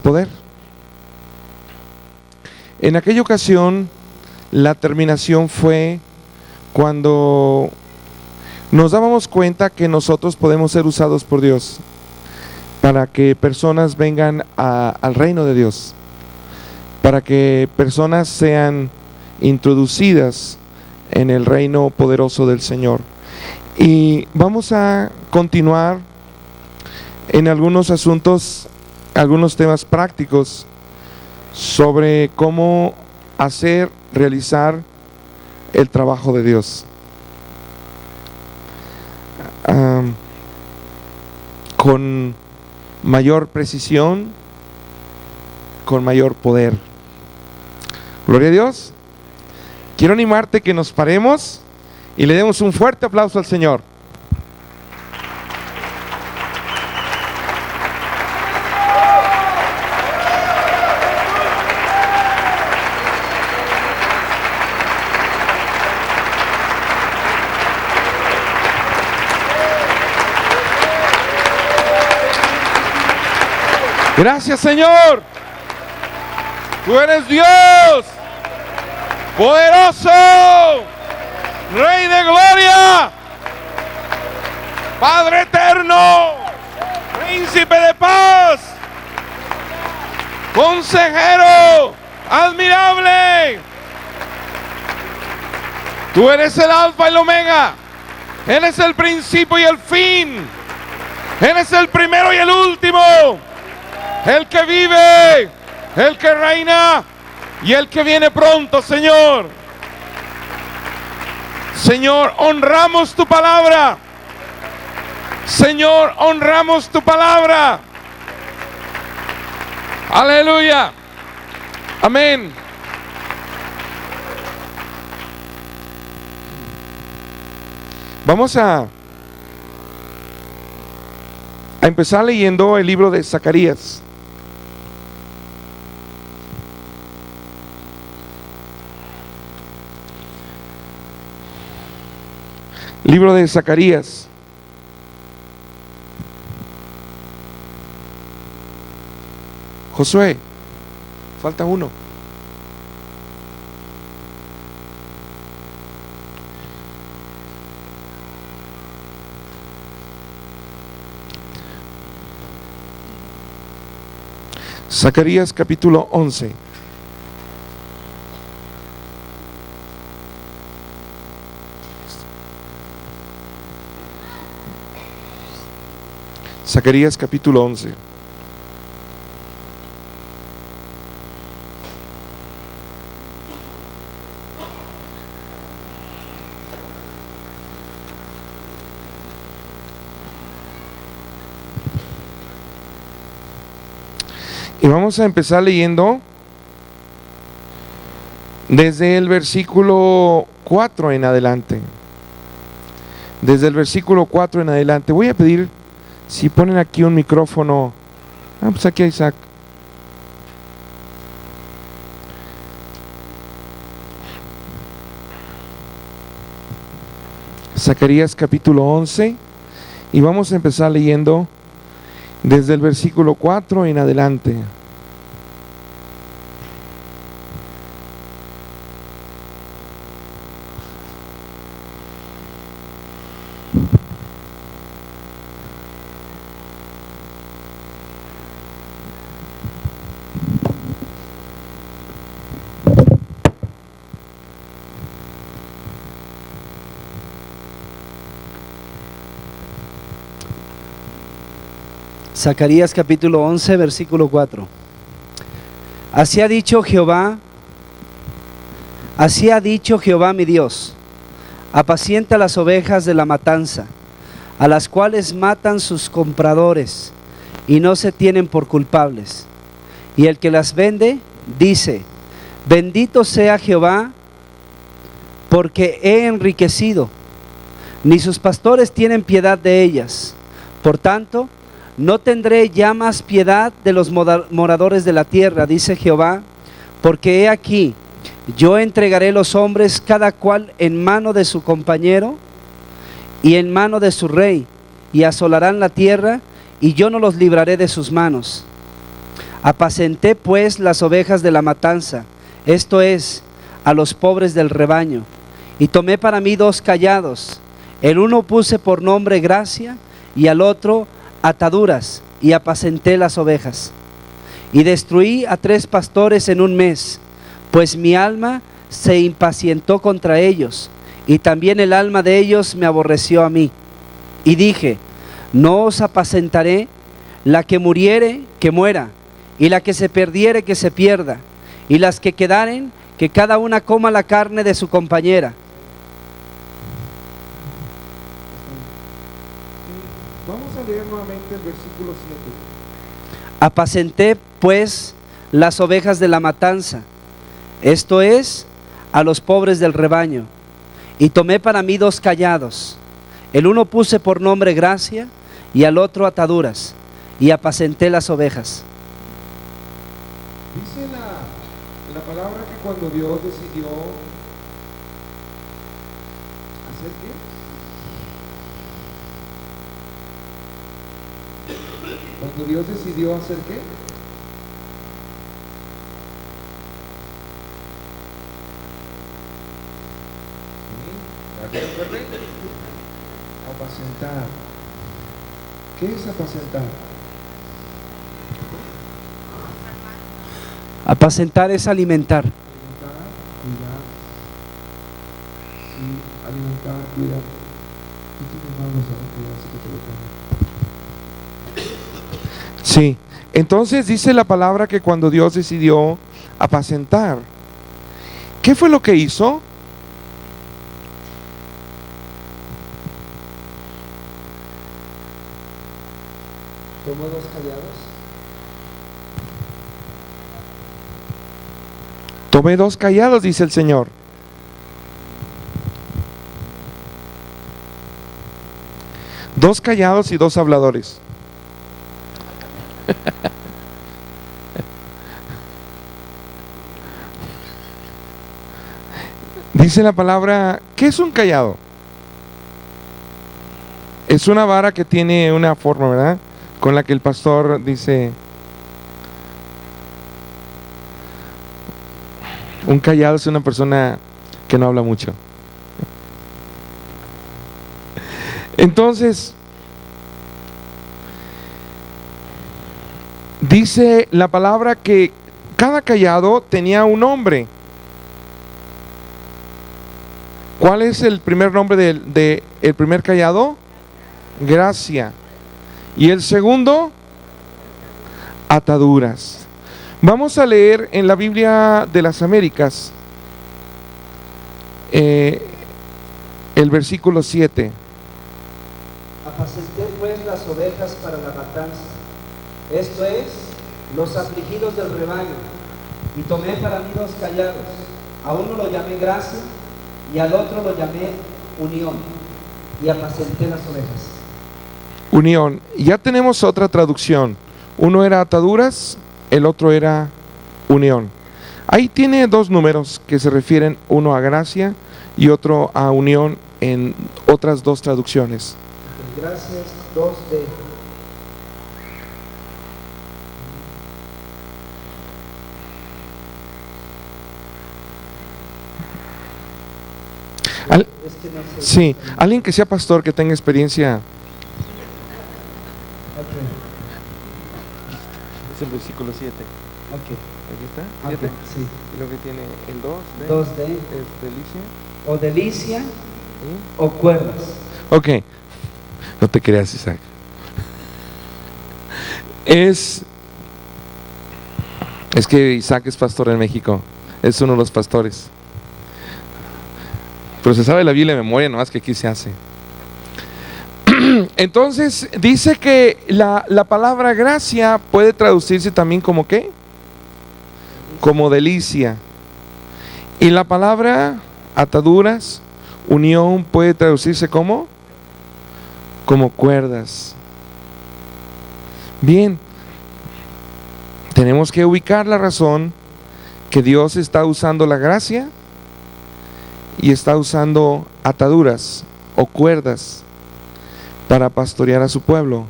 poder. En aquella ocasión, la terminación fue cuando nos dábamos cuenta que nosotros podemos ser usados por Dios para que personas vengan al reino de Dios, para que personas sean introducidas en el reino poderoso del Señor. Y vamos a continuar en algunos asuntos, algunos temas prácticos sobre cómo hacer, realizar el trabajo de Dios. Con mayor precisión, con mayor poder. Gloria a Dios. Quiero animarte que nos paremos y le demos un fuerte aplauso al Señor. Gracias, Señor. Tú eres Dios, poderoso, Rey de gloria, Padre eterno, Príncipe de paz, Consejero admirable. Tú eres el Alfa y el Omega. Eres el principio y el fin. Eres el primero y el último. El que vive, el que reina y el que viene pronto, Señor. Señor, honramos tu palabra. Señor, honramos tu palabra. Aleluya. Amén. Vamos a empezar leyendo el libro de Zacarías. Libro de Zacarías. Josué, falta uno. Zacarías capítulo 11. Zacarías capítulo 11. Y vamos a empezar leyendo desde el versículo 4 en adelante. Desde el versículo 4 en adelante. Voy a pedir si ponen aquí un micrófono. Pues aquí a Isaac. Zacarías capítulo 11. Y vamos a empezar leyendo desde el versículo 4 en adelante. Zacarías capítulo 11, versículo 4. Así ha dicho Jehová mi Dios: apacienta las ovejas de la matanza, a las cuales matan sus compradores y no se tienen por culpables. Y el que las vende dice: bendito sea Jehová, porque he enriquecido. Ni sus pastores tienen piedad de ellas. Por tanto, no tendré ya más piedad de los moradores de la tierra, dice Jehová, porque he aquí, yo entregaré los hombres cada cual en mano de su compañero y en mano de su rey, y asolarán la tierra, y yo no los libraré de sus manos. Apacenté pues las ovejas de la matanza, esto es, a los pobres del rebaño, y tomé para mí 2 callados. El uno puse por nombre gracia, y al otro ataduras, y apacenté las ovejas. Y destruí a 3 pastores en un mes, pues mi alma se impacientó contra ellos, y también el alma de ellos me aborreció a mí. Y dije, no os apacentaré, la que muriere, que muera, y la que se perdiere, que se pierda, y las que quedaren, que cada una coma la carne de su compañera. Vamos a leer nuevamente el versículo 7. Apacenté pues las ovejas de la matanza, esto es, a los pobres del rebaño, y tomé para mí 2 callados. El uno puse por nombre gracia, y al otro ataduras, y apacenté las ovejas. Dice la palabra que cuando Dios decidió hacer qué? Cuando Dios decidió hacer qué? Apacentar. ¿Qué es apacentar? Apacentar es alimentar. Alimentar, cuidar. Sí, alimentar, cuidar. Sí, entonces dice la palabra que cuando Dios decidió apacentar, ¿qué fue lo que hizo? Tomó 2 callados. Tomé 2 callados, dice el Señor. Dos callados y 2 habladores. Dice la palabra, ¿qué es un callado? Es una vara que tiene una forma, ¿verdad? Con la que el pastor dice, un callado es una persona que no habla mucho. Entonces, dice la palabra que cada callado tenía un nombre. ¿Cuál es el primer nombre de el primer callado? Gracia. Y el segundo, ataduras. Vamos a leer en la Biblia de las Américas el versículo 7. Apacenté pues las ovejas para la matanza, esto es, los afligidos del rebaño, y tomé para mí 2 callados. A uno lo llamé gracia, y al otro lo llamé unión, y apacenté las ovejas. Unión. Ya tenemos otra traducción. Uno era ataduras, el otro era unión. Ahí tiene 2 números que se refieren, uno a gracia y otro a unión en otras 2 traducciones. Gracias, 2D. Sí, alguien que sea pastor, que tenga experiencia. Okay. Es el versículo 7. Okay. Aquí está, 7. Okay, sí. Y lo que tiene el 2D, 2D. es delicia. O delicia, ¿Sí? o cuerdas. Ok, no te creas, Isaac. Es que Isaac es pastor en México, es uno de los pastores. Pero se sabe la Biblia de memoria, nomás que aquí se hace. Entonces dice que la palabra gracia puede traducirse también como ¿qué? Como delicia. Y la palabra ataduras, unión, puede traducirse como cuerdas. Bien, tenemos que ubicar la razón que Dios está usando la gracia y está usando ataduras o cuerdas para pastorear a su pueblo,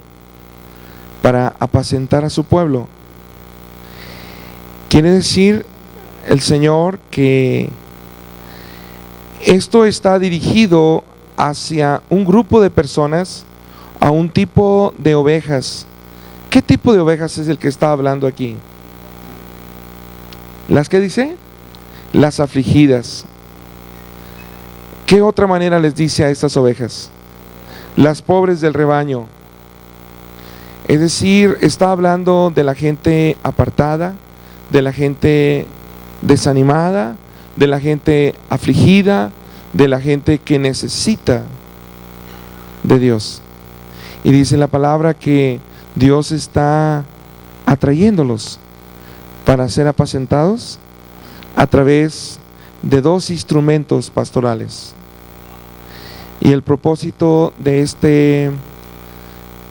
para apacentar a su pueblo. Quiere decir el Señor que esto está dirigido hacia un grupo de personas, a un tipo de ovejas. ¿Qué tipo de ovejas es el que está hablando aquí? ¿Las que dice? Las afligidas. ¿Qué otra manera les dice a estas ovejas? Las pobres del rebaño. Es decir, está hablando de la gente apartada, de la gente desanimada, de la gente afligida, de la gente que necesita de Dios. Y dice la palabra que Dios está atrayéndolos para ser apacentados a través de dos instrumentos pastorales. Y el propósito de esta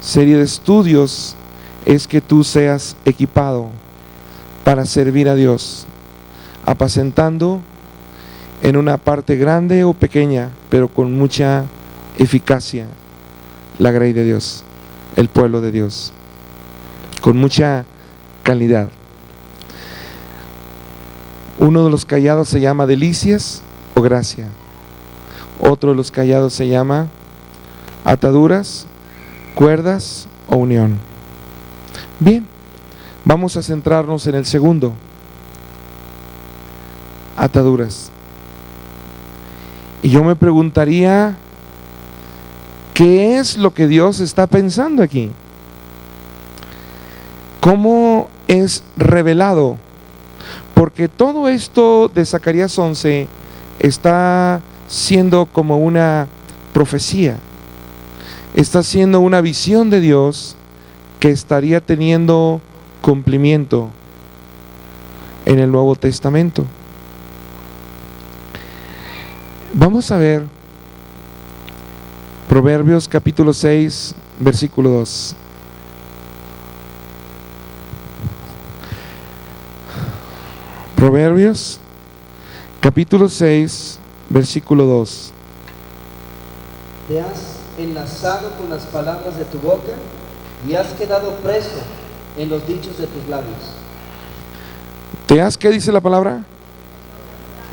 serie de estudios es que tú seas equipado para servir a Dios, apacentando en una parte grande o pequeña, pero con mucha eficacia, la grey de Dios, el pueblo de Dios, con mucha calidad. Uno de los callados se llama delicias o gracia. Otro de los callados se llama ataduras, cuerdas o unión. Bien, vamos a centrarnos en el segundo, ataduras. Y yo me preguntaría, ¿qué es lo que Dios está pensando aquí? ¿Cómo es revelado? Porque todo esto de Zacarías 11 está siendo como una profecía, está siendo una visión de Dios que estaría teniendo cumplimiento en el Nuevo Testamento. Vamos a ver Proverbios capítulo 6, versículo 2. Proverbios capítulo 6, versículo 2. Te has enlazado con las palabras de tu boca y has quedado preso en los dichos de tus labios. ¿Te has qué dice la palabra?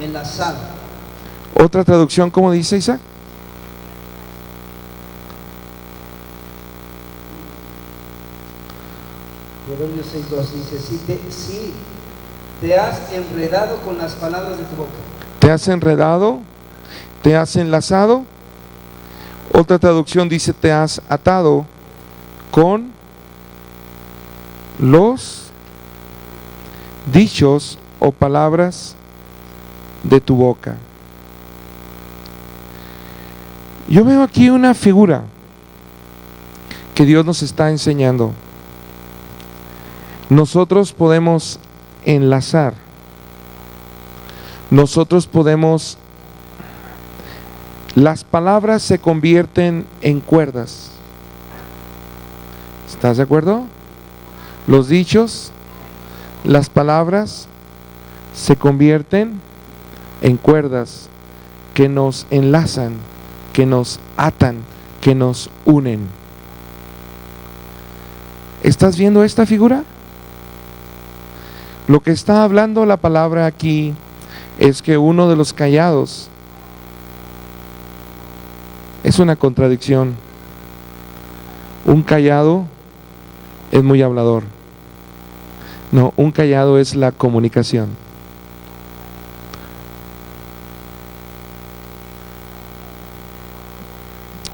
Enlazado. Otra traducción, ¿cómo dice Isaac? Proverbios 6:2 dice, si te has enredado con las palabras de tu boca. ¿Te has enredado? ¿Te has enlazado? Otra traducción dice, te has atado con los dichos o palabras de tu boca. Yo veo aquí una figura que Dios nos está enseñando. Nosotros podemos enlazar, nosotros podemos, las palabras se convierten en cuerdas. ¿Estás de acuerdo? Los dichos, las palabras se convierten en cuerdas que nos enlazan, que nos atan, que nos unen. ¿Estás viendo esta figura? Lo que está hablando la palabra aquí es que uno de los callados es una contradicción. Un callado es muy hablador. No, un callado es la comunicación.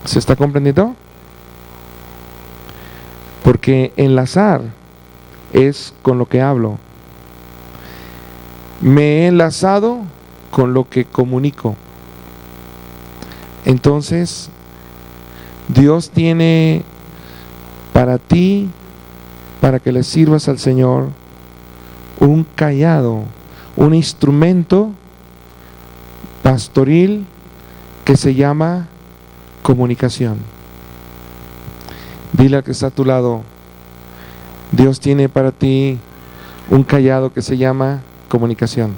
¿Se está comprendiendo? Porque enlazar es con lo que hablo. Me he enlazado con lo que comunico. Entonces, Dios tiene para ti, para que le sirvas al Señor, un callado, un instrumento pastoril que se llama comunicación. Dile al que está a tu lado, Dios tiene para ti un callado que se llama comunicación.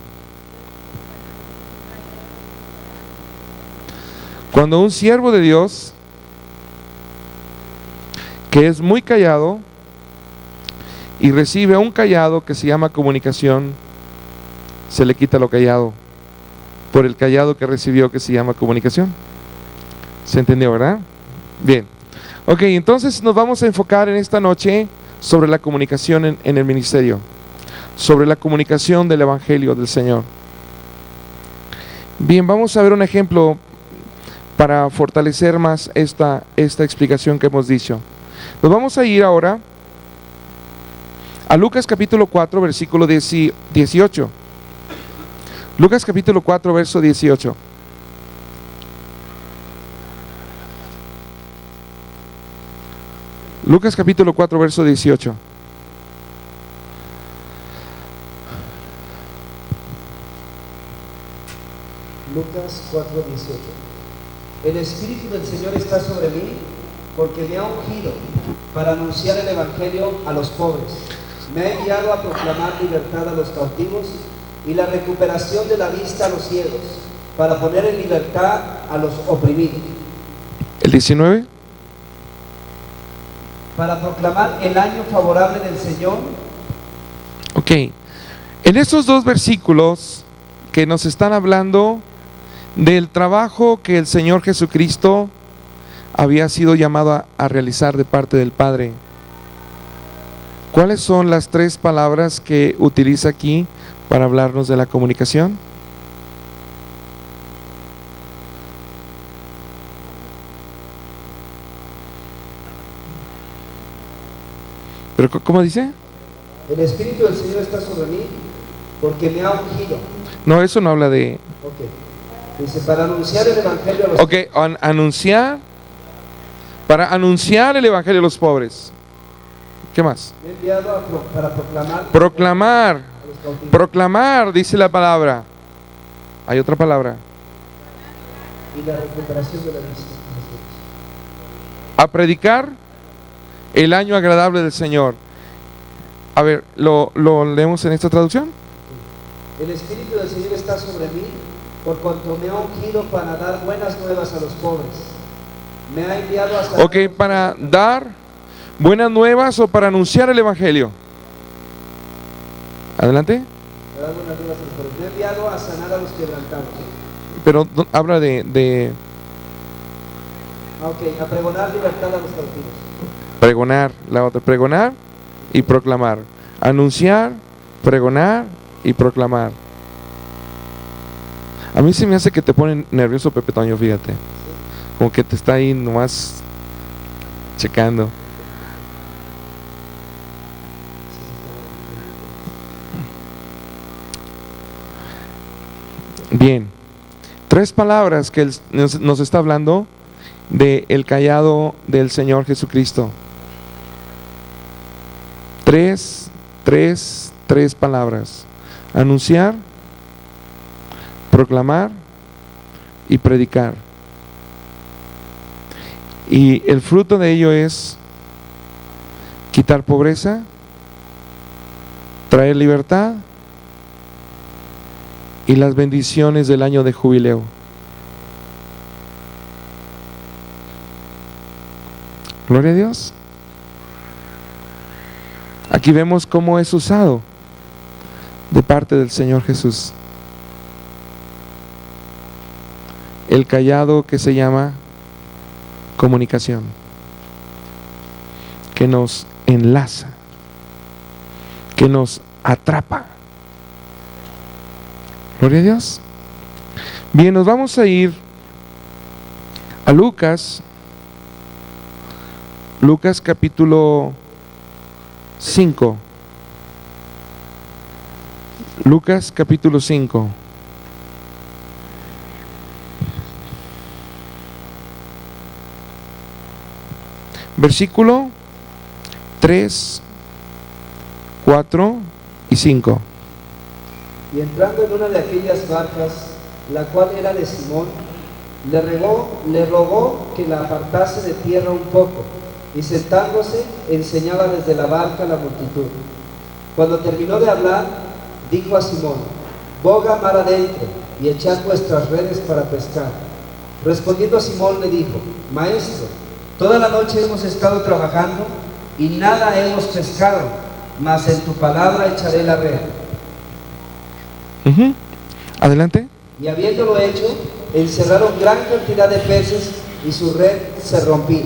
Cuando un siervo de Dios que es muy callado, y recibe un cayado que se llama comunicación, se le quita lo callado por el cayado que recibió que se llama comunicación. ¿Se entendió, verdad? Bien. Ok, entonces nos vamos a enfocar en esta noche sobre la comunicación en el ministerio, sobre la comunicación del Evangelio del Señor. Bien, vamos a ver un ejemplo para fortalecer más esta explicación que hemos dicho. Nos vamos a ir ahora a Lucas capítulo 4, versículo 18. Lucas capítulo 4, verso 18. Lucas capítulo 4, verso 18. Lucas 4, 18. El Espíritu del Señor está sobre mí, porque me ha ungido para anunciar el Evangelio a los pobres. Me ha enviado a proclamar libertad a los cautivos y la recuperación de la vista a los ciegos, para poner en libertad a los oprimidos. El 19. Para proclamar el año favorable del Señor. Ok, en estos dos versículos que nos están hablando del trabajo que el Señor Jesucristo había sido llamado a realizar de parte del Padre, ¿cuáles son las tres palabras que utiliza aquí para hablarnos de la comunicación? ¿Pero cómo dice? El Espíritu del Señor está sobre mí, porque me ha ungido. No, eso no habla de... Ok. Dice, para anunciar el Evangelio a los pobres. Ok, anunciar, para anunciar el Evangelio a los pobres. ¿Qué más? Me ha enviado para proclamar. Proclamar. Proclamar, dice la palabra. Hay otra palabra. Y la recuperación de la vista. A predicar el año agradable del Señor. A ver, ¿lo leemos en esta traducción? El Espíritu del Señor está sobre mí, por cuanto me ha ungido para dar buenas nuevas a los pobres. Me ha enviado hasta... Ok, para dar buenas nuevas o para anunciar el Evangelio. Adelante. Para dar buenas nuevas a los pobres. Me ha enviado a sanar a los quebrantados. Pero habla de... Ok, a pregonar libertad a los cautivos. Pregonar, la otra, pregonar y proclamar. Anunciar, pregonar y proclamar. A mí se me hace que te pone nervioso Pepe Toño, fíjate. Como que te está ahí nomás checando. Bien, tres palabras que nos está hablando del cayado del Señor Jesucristo. Tres palabras: anunciar, proclamar y predicar. Y el fruto de ello es quitar pobreza, traer libertad y las bendiciones del año de jubileo. Gloria a Dios. Aquí vemos cómo es usado de parte del Señor Jesús el cayado que se llama comunicación, que nos enlaza, que nos atrapa. Gloria a Dios. Bien, nos vamos a ir a Lucas capítulo 5. Lucas capítulo 5. Versículo 3, 4 y 5. Y entrando en una de aquellas barcas, la cual era de Simón, le rogó que la apartase de tierra un poco, y sentándose enseñaba desde la barca a la multitud. Cuando terminó de hablar, dijo a Simón: boga mar adentro y echad vuestras redes para pescar. Respondiendo Simón le dijo: Maestro, toda la noche hemos estado trabajando y nada hemos pescado, mas en tu palabra echaré la red. Adelante. Y habiéndolo hecho, encerraron gran cantidad de peces y su red se rompía.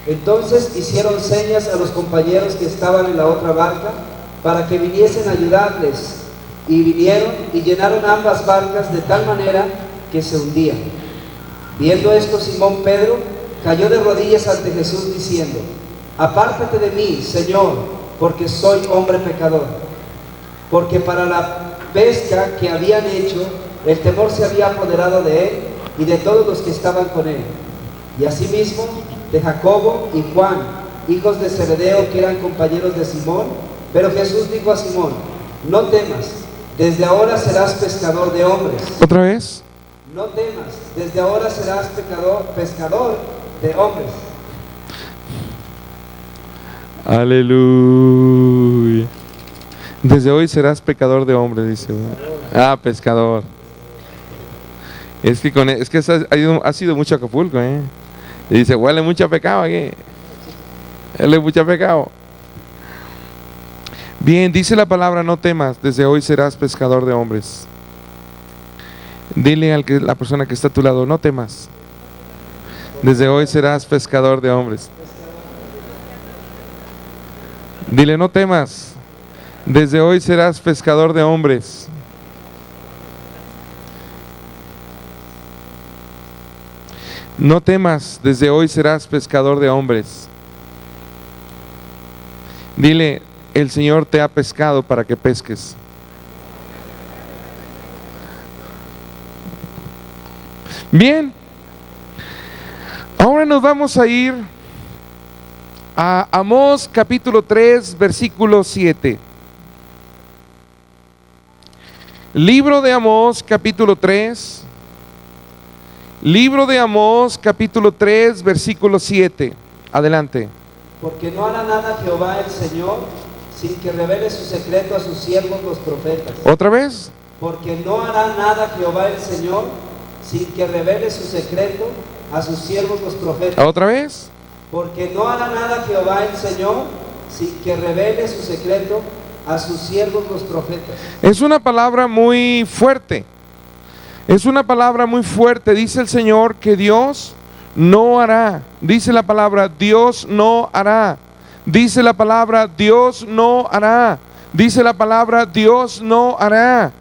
Entonces hicieron señas a los compañeros que estaban en la otra barca para que viniesen a ayudarles. Y vinieron y llenaron ambas barcas de tal manera que se hundían. Viendo esto, Simón Pedro cayó de rodillas ante Jesús diciendo: apártate de mí, Señor, porque soy hombre pecador. Porque para la pesca que habían hecho, el temor se había apoderado de él y de todos los que estaban con él. Y asimismo de Jacobo y Juan, hijos de Zebedeo, que eran compañeros de Simón. Pero Jesús dijo a Simón: no temas, desde ahora serás pescador de hombres. ¿Otra vez? No temas, desde ahora serás pescador de hombres. Aleluya. Desde hoy serás pecador de hombres, dice. Ah, pescador. Es que ha sido mucho Acapulco, ¿eh? Y dice, huele mucho a pecado aquí. Huele mucho a pecado. Bien, dice la palabra, no temas, desde hoy serás pescador de hombres. Dile a la persona que está a tu lado, no temas. Desde hoy serás pescador de hombres. Dile, no temas. Desde hoy serás pescador de hombres. No temas, desde hoy serás pescador de hombres. Dile, el Señor te ha pescado para que pesques. Bien, ahora nos vamos a ir a Amós capítulo 3, versículo 7. Libro de Amós capítulo 3. Libro de Amós capítulo 3, versículo 7. Adelante. Porque no hará nada Jehová el Señor sin que revele su secreto a sus siervos los profetas. ¿Otra vez? Porque no hará nada Jehová el Señor sin que revele su secreto a sus siervos los profetas. ¿Otra vez? Porque no hará nada Jehová el Señor sin que revele su secreto a sus siervos los profetas. Es una palabra muy fuerte. Es una palabra muy fuerte. Dice el Señor que Dios no hará. Dice la palabra, Dios no hará. Dice la palabra, Dios no hará. Dice la palabra, Dios no hará.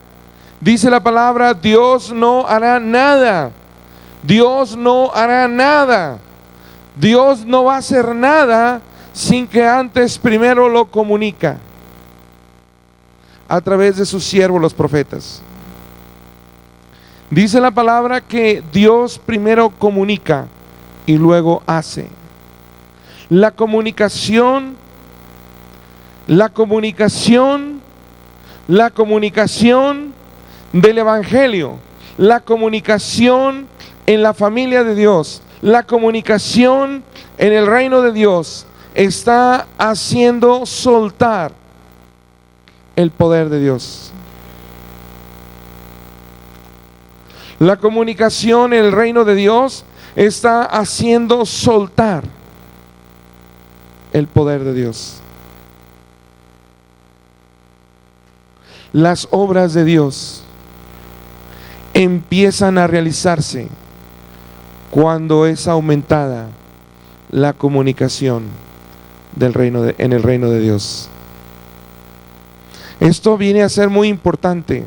Dice la palabra, Dios no hará nada. Dios no hará nada. Dios no va a hacer nada sin que antes primero lo comunica a través de sus siervos los profetas. Dice la palabra que Dios primero comunica y luego hace. La comunicación del Evangelio, la comunicación en la familia de Dios, la comunicación en el reino de Dios está haciendo soltar el poder de Dios. La comunicación en el reino de Dios está haciendo soltar el poder de Dios. Las obras de Dios empiezan a realizarse cuando es aumentada la comunicación en el reino de Dios. Esto viene a ser muy importante.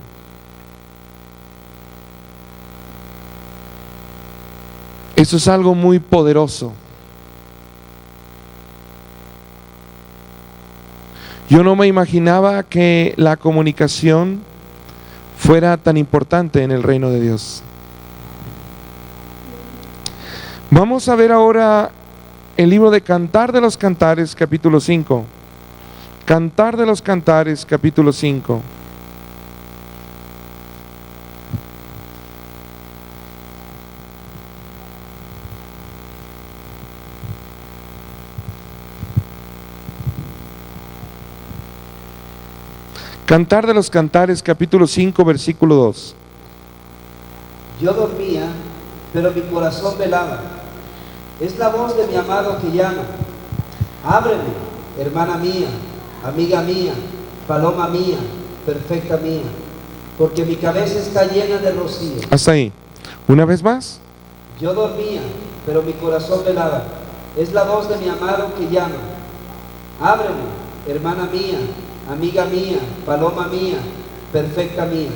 Eso es algo muy poderoso. Yo no me imaginaba que la comunicación fuera tan importante en el reino de Dios. Vamos a ver ahora el libro de Cantar de los Cantares, capítulo 5. Cantar de los Cantares, capítulo 5. Cantar de los Cantares, capítulo 5, versículo 2. Yo dormía, pero mi corazón velaba. Es la voz de mi amado que llama. Ábreme, hermana mía, amiga mía, paloma mía, perfecta mía, porque mi cabeza está llena de rocío. Hasta ahí. Una vez más. Yo dormía, pero mi corazón velaba. Es la voz de mi amado que llama. Ábreme, hermana mía, amiga mía, paloma mía, perfecta mía.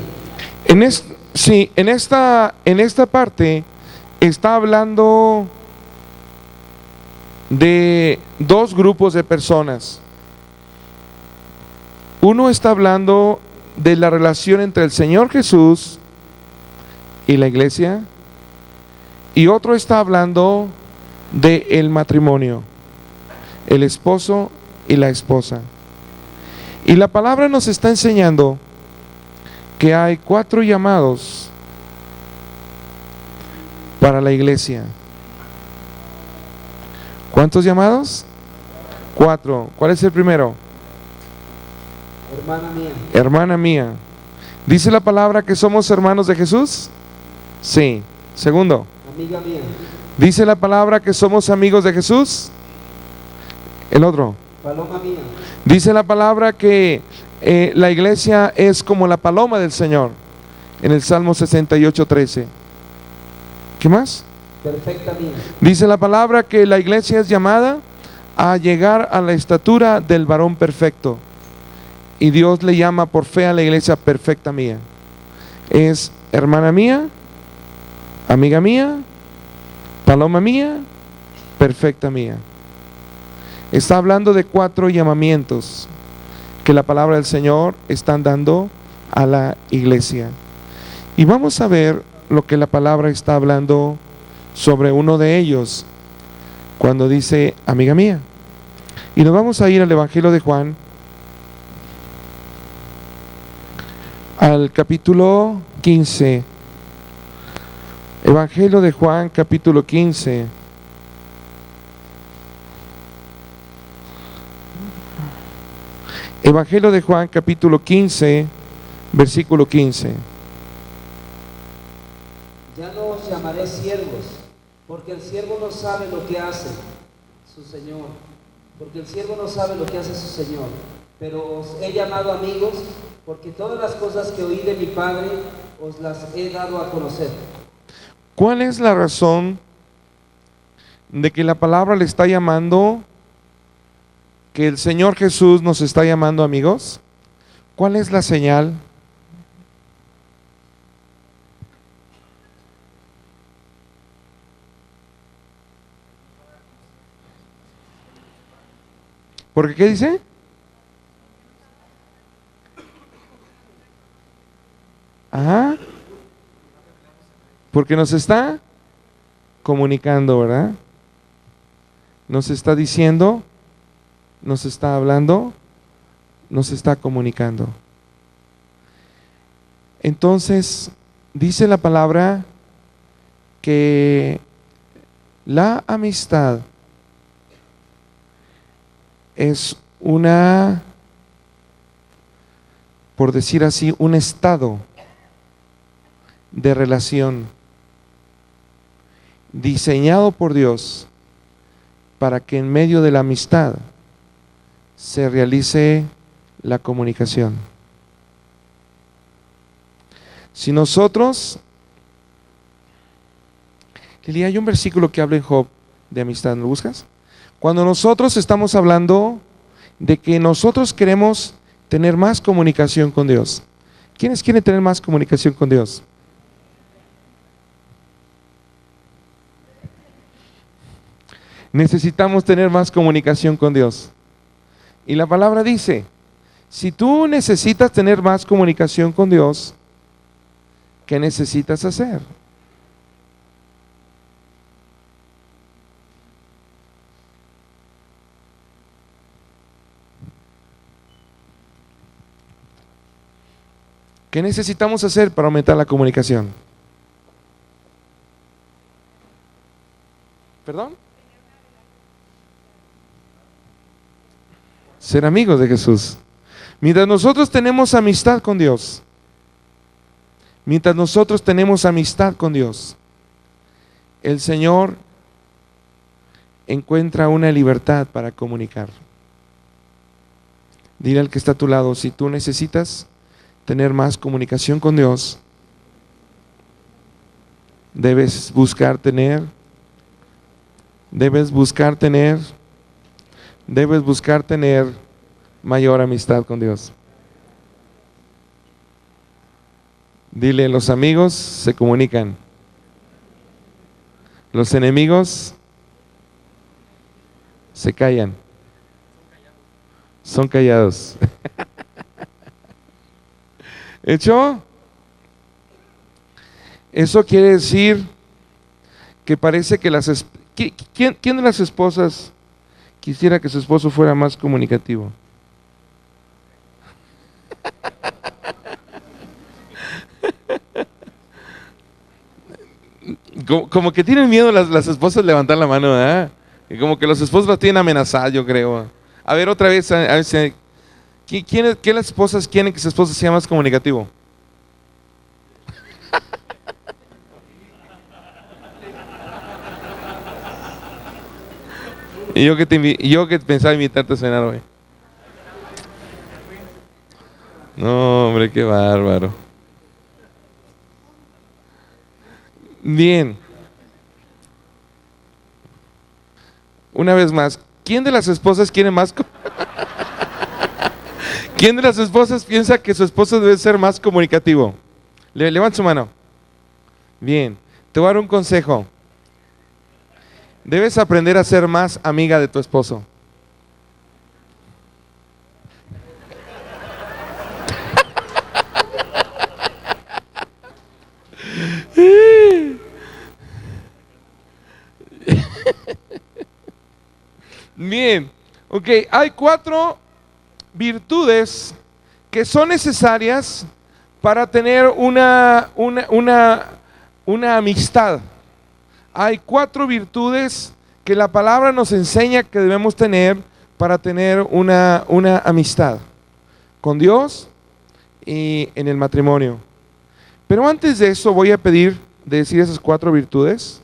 En esta parte está hablando de dos grupos de personas. Uno está hablando de la relación entre el Señor Jesús y la iglesia, y otro está hablando de el matrimonio, el esposo y la esposa. Y la palabra nos está enseñando que hay 4 llamados para la iglesia. ¿Cuántos llamados? 4. ¿Cuál es el primero? Hermana mía. Hermana mía. ¿Dice la palabra que somos hermanos de Jesús? Sí. Segundo. Amiga mía. ¿Dice la palabra que somos amigos de Jesús? El otro. Paloma mía. Dice la palabra que la iglesia es como la paloma del Señor, en el Salmo 68:13. ¿Qué más? Perfecta mía. Dice la palabra que la iglesia es llamada a llegar a la estatura del varón perfecto, y Dios le llama por fe a la iglesia perfecta mía. Es hermana mía, amiga mía, paloma mía, perfecta mía. Está hablando de 4 llamamientos que la palabra del Señor están dando a la iglesia. Y vamos a ver lo que la palabra está hablando sobre uno de ellos, cuando dice amiga mía. Y nos vamos a ir al Evangelio de Juan, al capítulo 15. Evangelio de Juan, capítulo 15. Evangelio de Juan, capítulo 15, versículo 15. Ya no os llamaré siervos, porque el siervo no sabe lo que hace su Señor, porque el siervo no sabe lo que hace su Señor, pero os he llamado amigos, porque todas las cosas que oí de mi Padre os las he dado a conocer. ¿Cuál es la razón de que la palabra le está llamando, que el Señor Jesús nos está llamando amigos? ¿Cuál es la señal? ¿Porque qué dice? Ajá. Porque nos está comunicando, ¿verdad? Nos está diciendo, nos está hablando, nos está comunicando. Entonces, dice la palabra que la amistad es una, por decir así, un estado de relación diseñado por Dios para que en medio de la amistad se realice la comunicación. Si nosotros, Lili, hay un versículo que habla en Job de amistad, ¿lo buscas? Cuando nosotros estamos hablando de que nosotros queremos tener más comunicación con Dios. ¿Quiénes quieren tener más comunicación con Dios? Necesitamos tener más comunicación con Dios. Y la palabra dice, si tú necesitas tener más comunicación con Dios, ¿qué necesitas hacer? ¿Qué necesitamos hacer para aumentar la comunicación? ¿Perdón? Ser amigos de Jesús. Mientras nosotros tenemos amistad con Dios, mientras nosotros tenemos amistad con Dios, el Señor encuentra una libertad para comunicar. Dile al que está a tu lado, si tú necesitas tener más comunicación con Dios, debes buscar tener mayor amistad con Dios. Dile, los amigos se comunican, los enemigos se callan, son callados. ¿Hecho? Eso quiere decir que parece que ¿quién de las esposas quisiera que su esposo fuera más comunicativo? Como que tienen miedo las esposas levantar la mano, ¿verdad? Y como que los esposos la tienen amenazada, yo creo. A ver, otra vez, a ver si ¿qué las esposas quieren que su esposo sea más comunicativo? Y yo que pensaba invitarte a cenar hoy. No, hombre, qué bárbaro. Bien. Una vez más, ¿quién de las esposas quiere más? ¿Quién de las esposas piensa que su esposo debe ser más comunicativo? Levanta su mano. Bien, te voy a dar un consejo. Debes aprender a ser más amiga de tu esposo. Bien, ok, hay 4 virtudes que son necesarias para tener una amistad. Hay 4 virtudes que la palabra nos enseña que debemos tener para tener una amistad con Dios y en el matrimonio. Pero antes de eso voy a pedir, de decir esas 4 virtudes,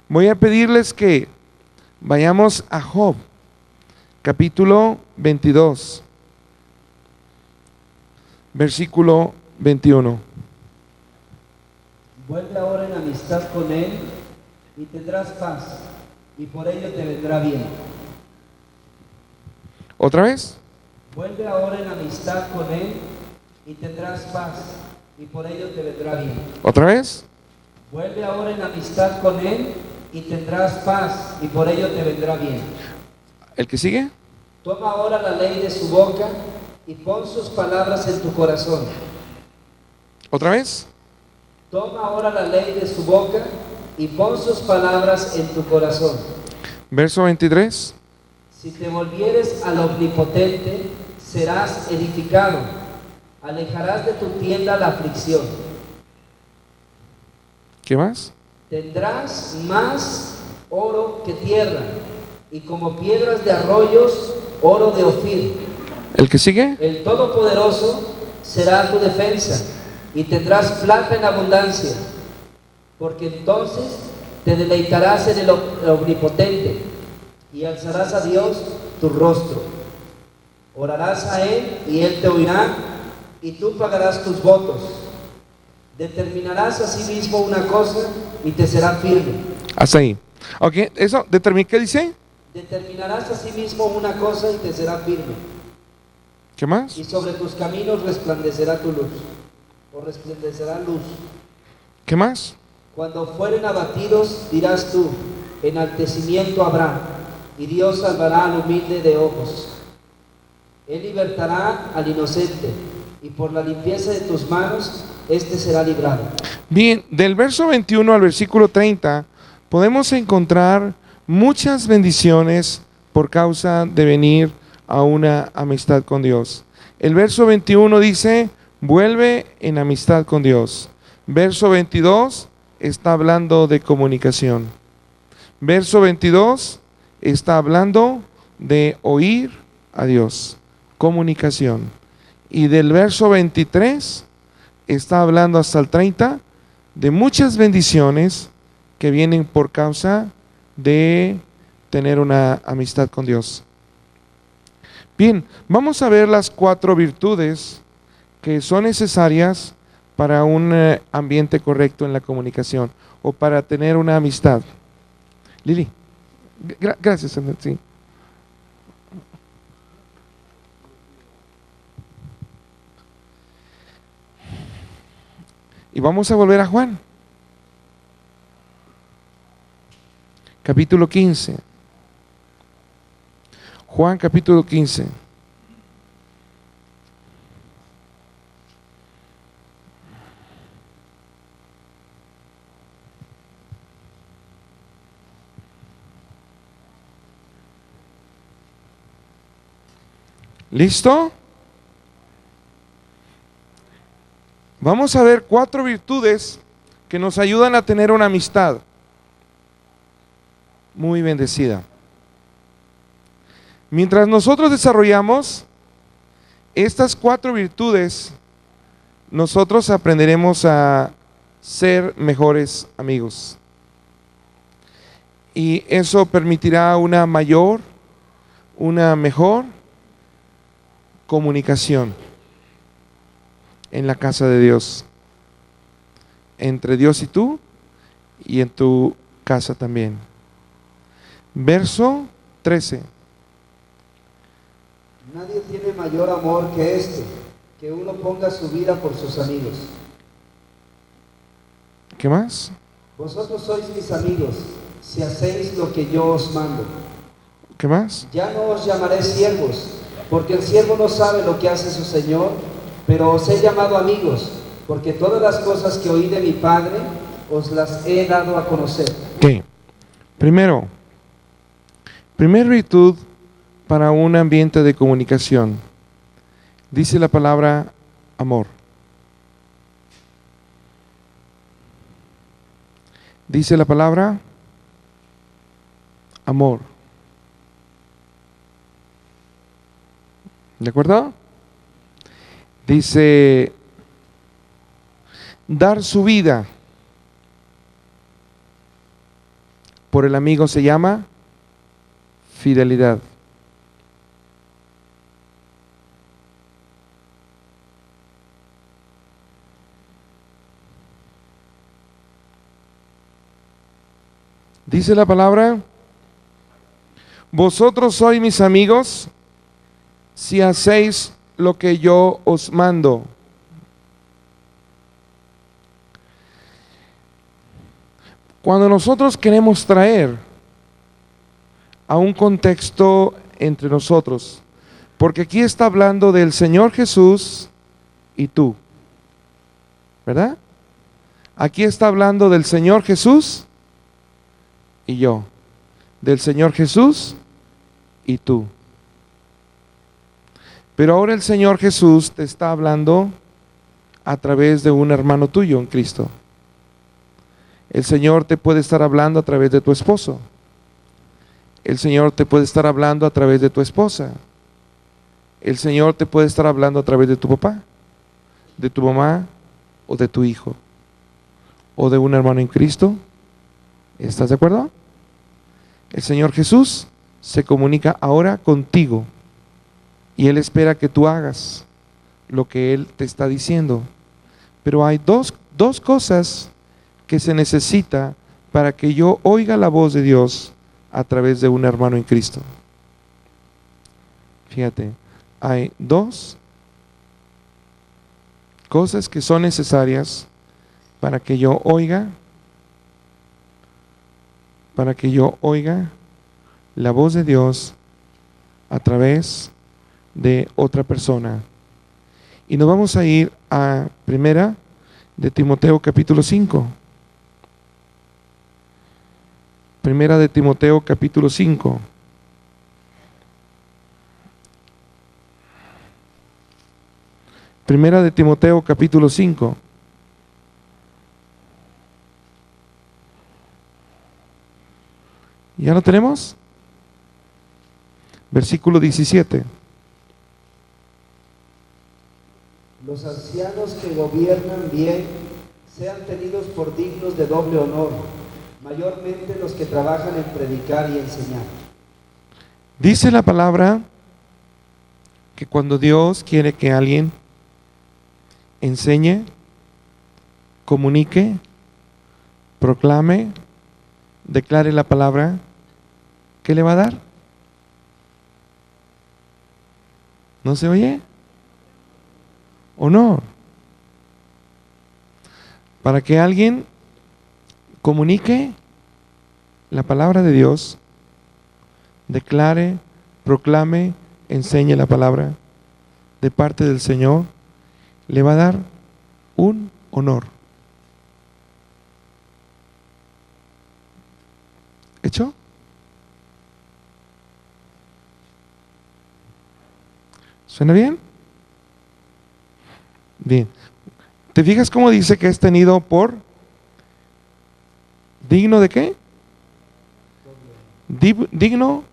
voy a pedirles que vayamos a Job, capítulo 22, versículo 21. Vuelve ahora en amistad con él y tendrás paz, y por ello te vendrá bien. ¿Otra vez? Vuelve ahora en amistad con él y tendrás paz, y por ello te vendrá bien. ¿Otra vez? Vuelve ahora en amistad con él y tendrás paz, y por ello te vendrá bien. ¿El que sigue? Toma ahora la ley de su boca y pon sus palabras en tu corazón. ¿Otra vez? Toma ahora la ley de su boca y pon sus palabras en tu corazón. Verso 23. Si te volvieres al Omnipotente, serás edificado. Alejarás de tu tienda la aflicción. ¿Qué más? Tendrás más oro que tierra, y como piedras de arroyos, oro de Ofir. ¿El que sigue? El Todopoderoso será tu defensa, y tendrás plata en abundancia, porque entonces te deleitarás en el Omnipotente, y alzarás a Dios tu rostro. Orarás a Él, y Él te oirá, y tú pagarás tus votos. Determinarás a sí mismo una cosa, y te será firme. Hasta ahí. Ok, eso, ¿qué dice? Determinarás a sí mismo una cosa, y te será firme. ¿Qué más? Y sobre tus caminos resplandecerá tu luz, o resplandecerá luz. ¿Qué más? Cuando fueren abatidos, dirás tú, enaltecimiento habrá, y Dios salvará al humilde de ojos. Él libertará al inocente, y por la limpieza de tus manos, éste será librado. Bien, del verso 21 al versículo 30, podemos encontrar muchas bendiciones por causa de venir a una amistad con Dios. El verso 21 dice, vuelve en amistad con Dios. Verso 22 está hablando de comunicación. Verso 22 está hablando de oír a Dios, comunicación. Y del verso 23 está hablando hasta el 30 de muchas bendiciones que vienen por causa de tener una amistad con Dios. Bien, vamos a ver las 4 virtudes que son necesarias para un ambiente correcto en la comunicación o para tener una amistad. Lili, gracias. Sí. Y vamos a volver a Juan, capítulo 15. Juan capítulo 15. ¿Listo? Vamos a ver 4 virtudes que nos ayudan a tener una amistad muy bendecida. Mientras nosotros desarrollamos estas 4 virtudes, nosotros aprenderemos a ser mejores amigos. Y eso permitirá una mejor comunicación en la casa de Dios, entre Dios y tú, y en tu casa también. Verso 13. Nadie tiene mayor amor que este, que uno ponga su vida por sus amigos. ¿Qué más? Vosotros sois mis amigos, si hacéis lo que yo os mando. ¿Qué más? Ya no os llamaré siervos, porque el siervo no sabe lo que hace su señor, pero os he llamado amigos, porque todas las cosas que oí de mi Padre os las he dado a conocer. ¿Qué? Primera virtud para un ambiente de comunicación. Dice la palabra amor. Dice la palabra amor. ¿De acuerdo? Dice dar su vida por el amigo se llama fidelidad. Dice la palabra, vosotros sois mis amigos si hacéis lo que yo os mando. Cuando nosotros queremos traer a un contexto entre nosotros, porque aquí está hablando del Señor Jesús y tú, ¿verdad? Aquí está hablando del Señor Jesús y yo, del Señor Jesús y tú. Pero ahora el Señor Jesús te está hablando a través de un hermano tuyo en Cristo. El Señor te puede estar hablando a través de tu esposo. El Señor te puede estar hablando a través de tu esposa. El Señor te puede estar hablando a través de tu papá, de tu mamá o de tu hijo o de un hermano en Cristo. ¿Estás de acuerdo? El Señor Jesús se comunica ahora contigo y Él espera que tú hagas lo que Él te está diciendo. Pero hay dos cosas que se necesita para que yo oiga la voz de Dios a través de un hermano en Cristo. Fíjate, hay 2 cosas que son necesarias para que yo oiga la voz de Dios a través de otra persona. Y nos vamos a ir a Primera de Timoteo capítulo 5. Primera de Timoteo capítulo 5. Primera de Timoteo capítulo 5. ¿Ya lo tenemos? Versículo 17. Los ancianos que gobiernan bien sean tenidos por dignos de doble honor, mayormente los que trabajan en predicar y enseñar. Dice la palabra que cuando Dios quiere que alguien enseñe, comunique, proclame, declare la palabra, ¿qué le va a dar? ¿No se oye? Honor. Para que alguien comunique la palabra de Dios, declare, proclame, enseñe la palabra de parte del Señor, le va a dar un honor. ¿Hecho? ¿Suena bien? Bien. ¿Te fijas cómo dice que es tenido por digno de qué? Digno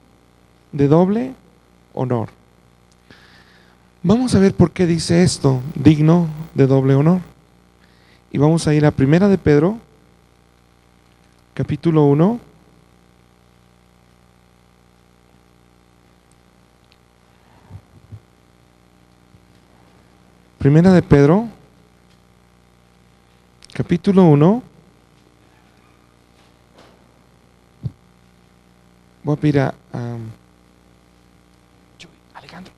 de doble honor. Vamos a ver por qué dice esto, digno de doble honor. Y vamos a ir a Primera de Pedro, capítulo 1. Primera de Pedro, capítulo 1. Voy a pedir a Alejandro.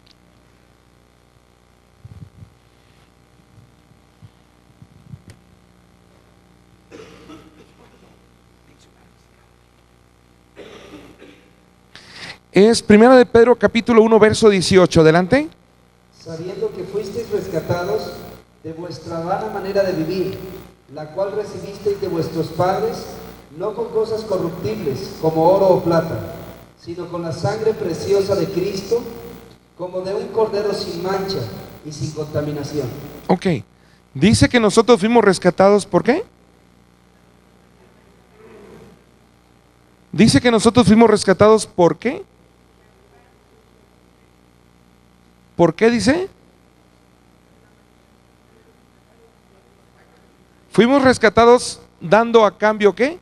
Es Primera de Pedro, capítulo 1, verso 18. Adelante. Sabiendo que fuisteis rescatados de vuestra vana manera de vivir, la cual recibisteis de vuestros padres, no con cosas corruptibles, como oro o plata, sino con la sangre preciosa de Cristo, como de un cordero sin mancha y sin contaminación. Ok. Dice que nosotros fuimos rescatados, ¿por qué? Dice que nosotros fuimos rescatados, ¿por qué? ¿Por qué dice? Fuimos rescatados dando a cambio ¿qué?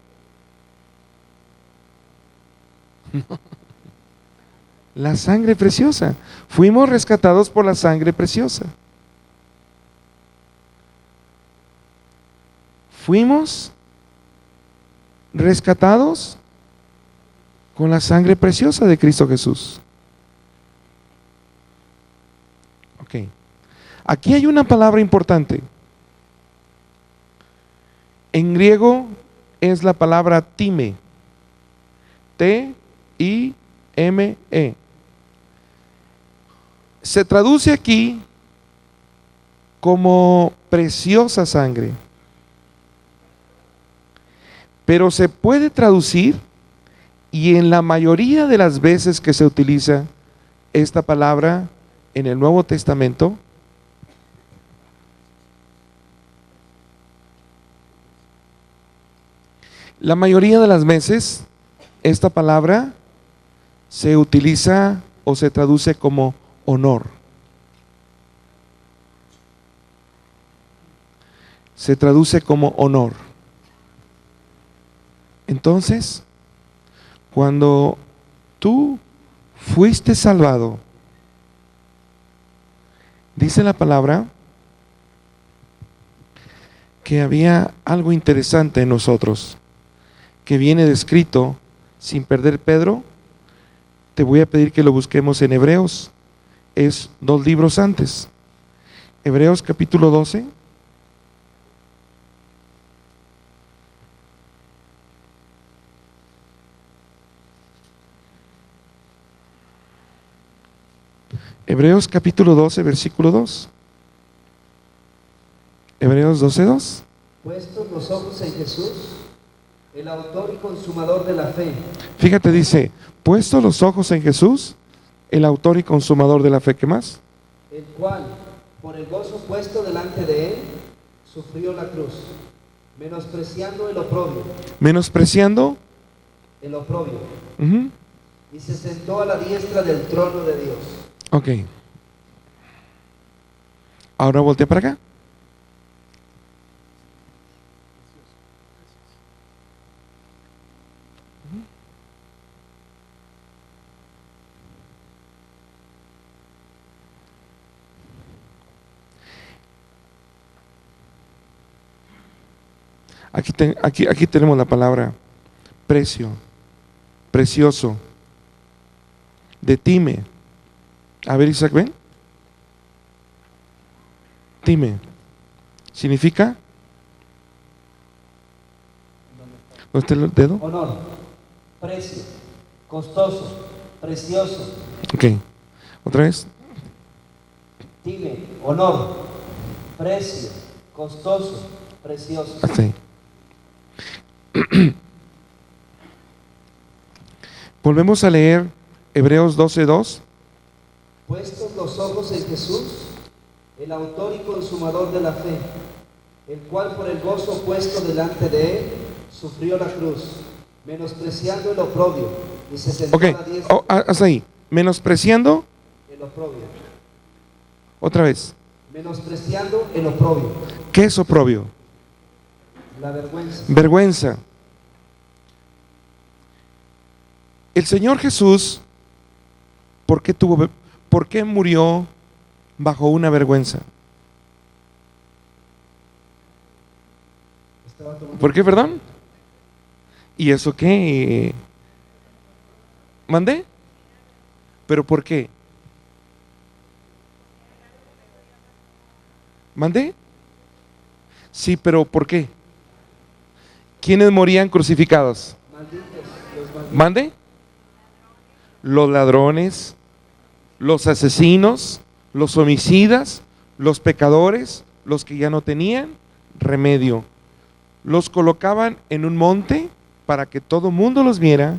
La sangre preciosa. Fuimos rescatados por la sangre preciosa. Fuimos rescatados con la sangre preciosa de Cristo Jesús. Ok. Aquí hay una palabra importante. En griego es la palabra time. T-I-M-E. Se traduce aquí como preciosa sangre. Pero se puede traducir, y en la mayoría de las veces que se utiliza esta palabra en el Nuevo Testamento, la mayoría de las veces esta palabra se utiliza o se traduce como honor. Se traduce como honor. Entonces, cuando tú fuiste salvado, dice la palabra que había algo interesante en nosotros, que viene descrito sin perder Pedro. Te voy a pedir que lo busquemos en Hebreos, es 2 libros antes. Hebreos capítulo 12. Hebreos capítulo 12, versículo 2. Hebreos 12, 2. Puestos los ojos en Jesús, el autor y consumador de la fe. Fíjate, dice, puestos los ojos en Jesús, el autor y consumador de la fe. ¿Qué más? El cual, por el gozo puesto delante de él, sufrió la cruz, menospreciando el oprobio. Menospreciando. El oprobio. Uh-huh. Y se sentó a la diestra del trono de Dios. Ok. Ahora voltea para acá. Aquí tenemos la palabra precio, precioso, de time. A ver, Isaac, ven. Time. ¿Significa? ¿Dónde está el dedo? Honor, precio, costoso, precioso. Ok. ¿Otra vez? Time, honor, precio, costoso, precioso. Hasta ahí. Volvemos a leer Hebreos 12:2. Puestos los ojos en Jesús, el autor y consumador de la fe, el cual por el gozo puesto delante de él, sufrió la cruz, menospreciando el oprobio, y se sentó Ok, a la diestra hasta ahí. Menospreciando, el oprobio. otra vez. Menospreciando el oprobio, ¿Qué es oprobio? la vergüenza. Vergüenza. El Señor Jesús, ¿por qué murió bajo una vergüenza? ¿Por qué, perdón? ¿Y eso qué? ¿Mandé? ¿Pero por qué? ¿Mandé? Sí, pero ¿por qué? ¿Quiénes morían crucificados? ¿Mande? Los ladrones, los asesinos, los homicidas, los pecadores, los que ya no tenían remedio. Los colocaban en un monte para que todo mundo los viera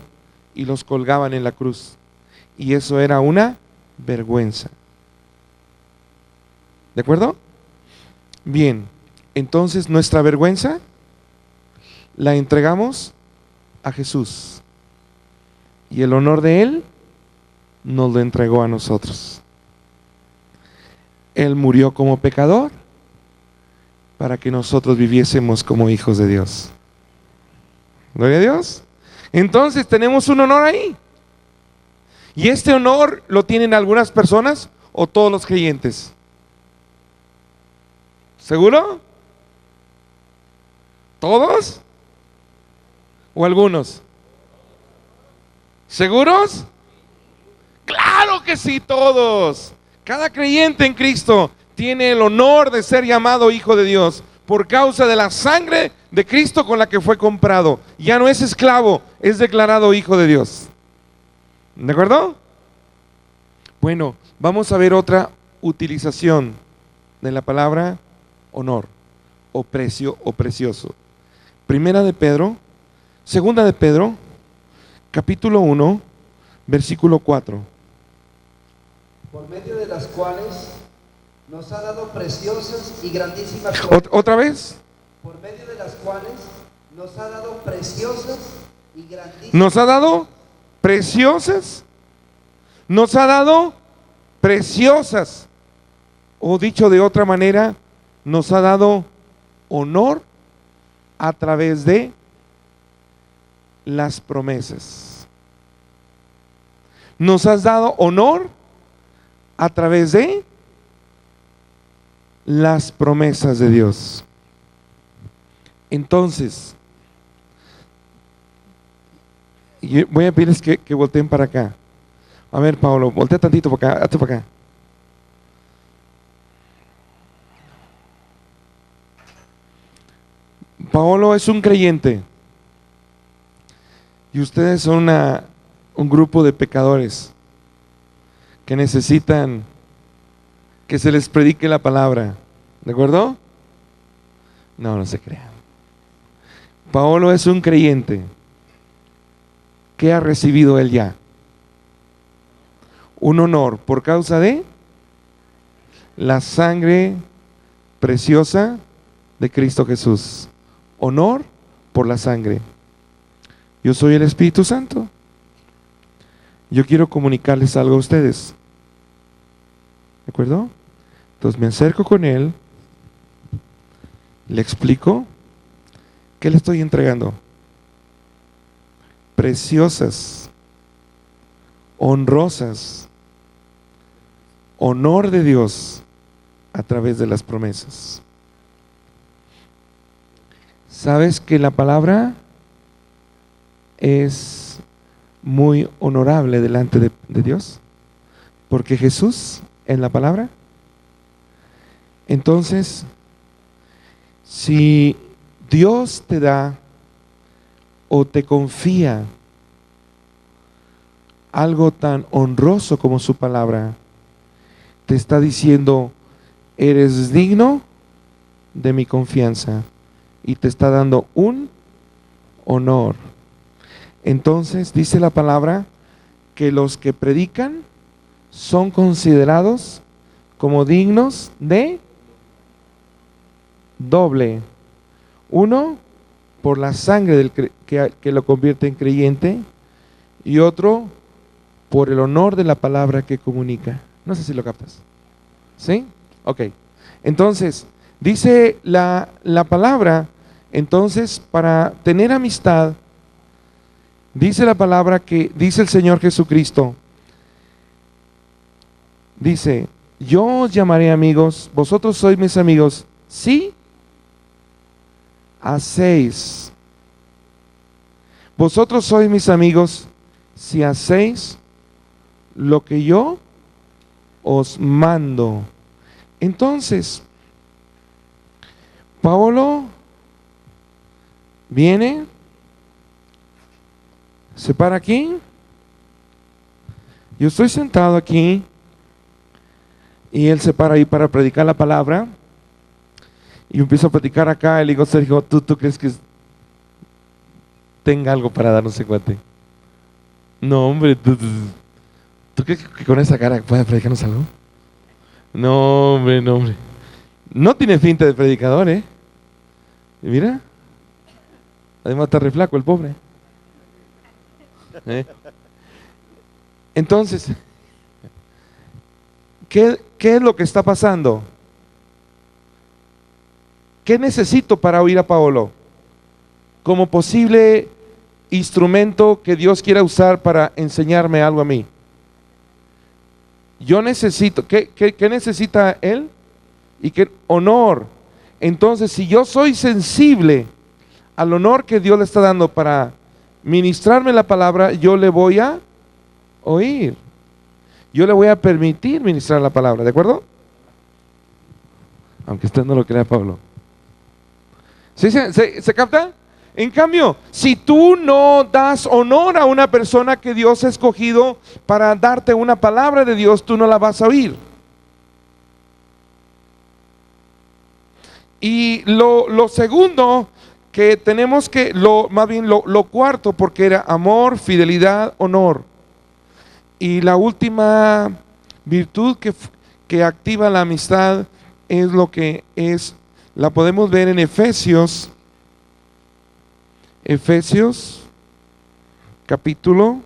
y los colgaban en la cruz. Y eso era una vergüenza. ¿De acuerdo? Bien, entonces nuestra vergüenza la entregamos a Jesús. Y el honor de Él nos lo entregó a nosotros. Él murió como pecador para que nosotros viviésemos como hijos de Dios. Gloria a Dios. Entonces tenemos un honor ahí. ¿Y este honor lo tienen algunas personas o todos los creyentes? ¿Seguro? ¿Todos? ¿O algunos? ¿Seguros? Claro que sí, todos. Cada creyente en Cristo tiene el honor de ser llamado hijo de Dios por causa de la sangre de Cristo con la que fue comprado. Ya no es esclavo, es declarado hijo de Dios. ¿De acuerdo? Bueno, vamos a ver otra utilización de la palabra honor o precio o precioso. Segunda de Pedro, capítulo 1, versículo 4. Por medio de las cuales nos ha dado preciosas y grandísimas ¿Otra vez? Por medio de las cuales nos ha dado preciosas y grandísimas. Nos ha dado preciosas. Nos ha dado preciosas. O dicho de otra manera, nos ha dado honor a través de las promesas. Nos has dado honor a través de las promesas de Dios. Entonces, voy a pedirles que volteen para acá. A ver, Pablo, voltea tantito para acá, hazte para acá. Paolo es un creyente y ustedes son un grupo de pecadores que necesitan que se les predique la palabra. ¿De acuerdo? No se crean. Paolo es un creyente. ¿Qué ha recibido él ya? Un honor por causa de la sangre preciosa de Cristo Jesús. Honor por la sangre. Yo soy el Espíritu Santo. Yo quiero comunicarles algo a ustedes. ¿De acuerdo? Entonces me acerco con él, le explico qué le estoy entregando. Preciosas, honrosas, honor de Dios a través de las promesas. ¿Sabes que la palabra es muy honorable delante de Dios? Porque Jesús en la palabra. Entonces, si Dios te da o te confía algo tan honroso como su palabra, te está diciendo, eres digno de mi confianza, y te está dando un honor. Entonces dice la palabra que los que predican son considerados como dignos de doble. Uno, por la sangre que lo convierte en creyente, y otro, por el honor de la palabra que comunica. No sé si lo captas. ¿Sí? Ok. Entonces, dice la palabra, entonces, para tener amistad, dice la palabra que dice el Señor Jesucristo, dice, yo os llamaré amigos, vosotros sois mis amigos, si hacéis, vosotros sois mis amigos, si hacéis lo que yo os mando. Entonces, Pablo viene, se para aquí, yo estoy sentado aquí, y él se para ahí para predicar la palabra, y yo empiezo a predicar acá, y le digo, Sergio, ¿tú crees que tenga algo para dar, no sé cuate? No, hombre, ¿tú crees que con esa cara puede predicarnos algo? No, hombre, no, hombre. No tiene finta de predicador, ¿eh? Y mira, además está re flaco el pobre. Entonces, ¿qué es lo que está pasando? ¿Qué necesito para oír a Pablo? Como posible instrumento que Dios quiera usar para enseñarme algo a mí. Yo necesito, ¿qué necesita él? Y qué honor. Entonces, si yo soy sensible al honor que Dios le está dando para ministrarme la palabra, yo le voy a oír. Yo le voy a permitir ministrar la palabra, ¿de acuerdo? Aunque usted no lo crea, Pablo. ¿Sí se capta? En cambio, si tú no das honor a una persona que Dios ha escogido para darte una palabra de Dios, tú no la vas a oír. Y lo segundo que tenemos que, más bien lo cuarto, porque era amor, fidelidad, honor. Y la última virtud que activa la amistad es lo que es, la podemos ver en Efesios capítulo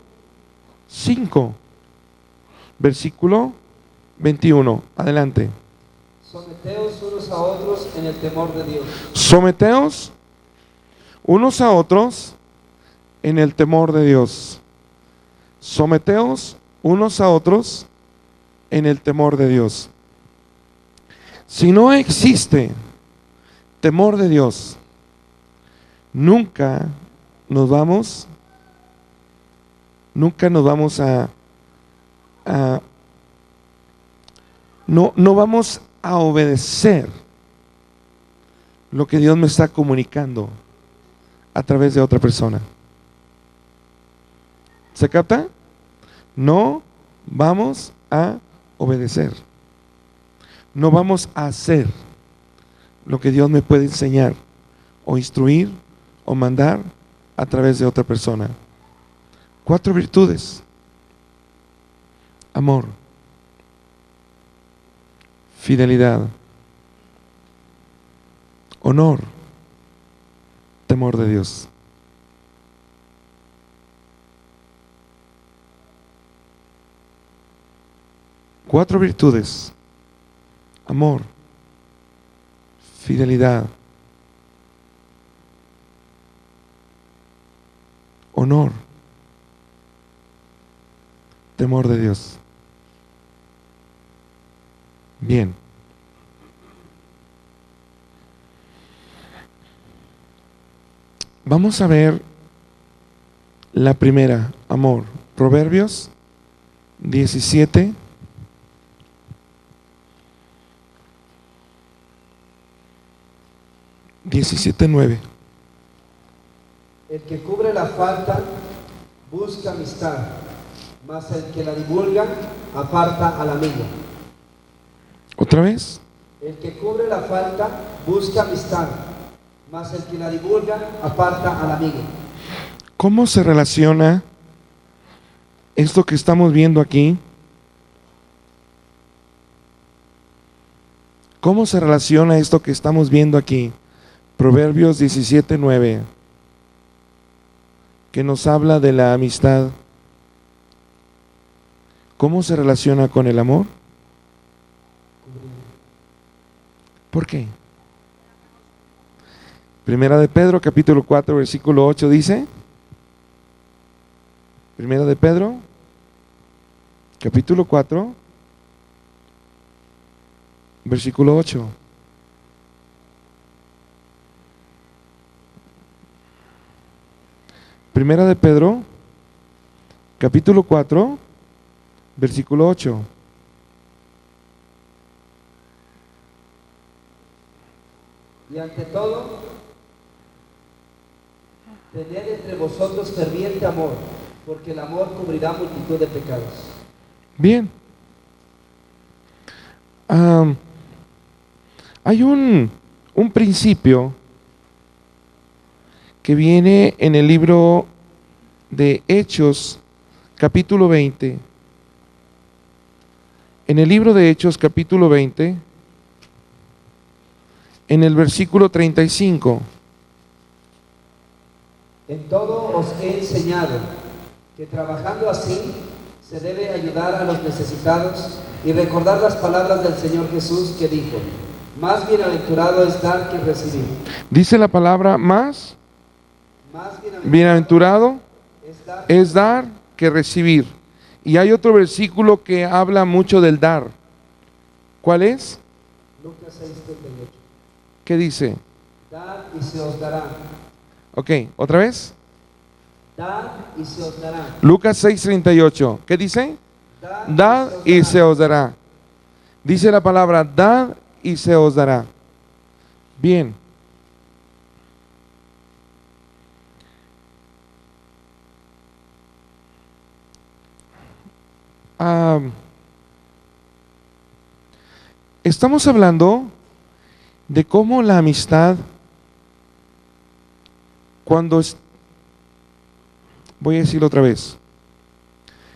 5, versículo 21. Adelante. Someteos unos a otros en el temor de Dios. Someteos unos a otros en el temor de Dios. Someteos unos a otros en el temor de Dios. Si no existe temor de Dios, nunca nos vamos no vamos a obedecer lo que Dios me está comunicando a través de otra persona. ¿Se capta? No vamos a obedecer. No vamos a hacer lo que Dios me puede enseñar o instruir o mandar a través de otra persona. 4 virtudes: amor, fidelidad, honor, temor de Dios. Cuatro virtudes: amor, fidelidad, honor, temor de Dios. Bien. Vamos a ver la primera, amor. Proverbios 17. (17:9). El que cubre la falta busca amistad, mas el que la divulga aparta al amigo. ¿Otra vez? El que cubre la falta busca amistad, mas el que la divulga aparta al amigo. ¿Cómo se relaciona esto que estamos viendo aquí? ¿Cómo se relaciona esto que estamos viendo aquí? Proverbios 17:9, que nos habla de la amistad. ¿Cómo se relaciona con el amor? ¿Por qué? Primera de Pedro, capítulo 4, versículo 8 dice. Primera de Pedro, capítulo 4, versículo 8. Primera de Pedro, capítulo 4, versículo 8. Y ante todo, tened entre vosotros ferviente amor, porque el amor cubrirá multitud de pecados. Bien. Hay un principio que viene en el libro de Hechos, capítulo 20. En el libro de Hechos, capítulo 20, en el versículo 35. En todo os he enseñado que trabajando así se debe ayudar a los necesitados y recordar las palabras del Señor Jesús que dijo: más bienaventurado es dar que recibir. Dice la palabra más bienaventurado es dar que recibir. Y hay otro versículo que habla mucho del dar. ¿Cuál es? Lucas 6:38. ¿Qué dice? Dad y se os dará. Ok, ¿otra vez? Dad y se os dará. Lucas 6:38. ¿Qué dice? Dad y se os dará. Dice la palabra, dad y se os dará. Bien. Estamos hablando de cómo la amistad, voy a decirlo otra vez.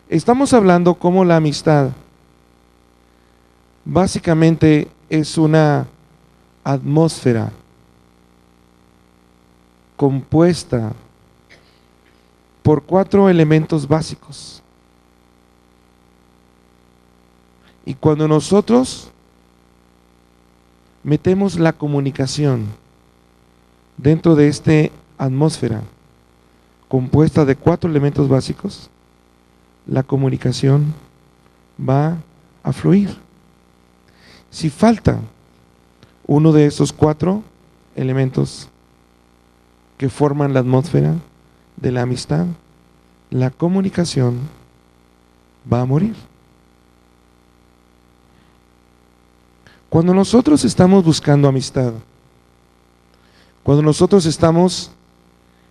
Estamos hablando cómo la amistad básicamente es una atmósfera compuesta por 4 elementos básicos. Y cuando nosotros metemos la comunicación dentro de esta atmósfera compuesta de 4 elementos básicos, la comunicación va a fluir. Si falta uno de esos 4 elementos que forman la atmósfera de la amistad, la comunicación va a morir. Cuando nosotros estamos buscando amistad, cuando nosotros estamos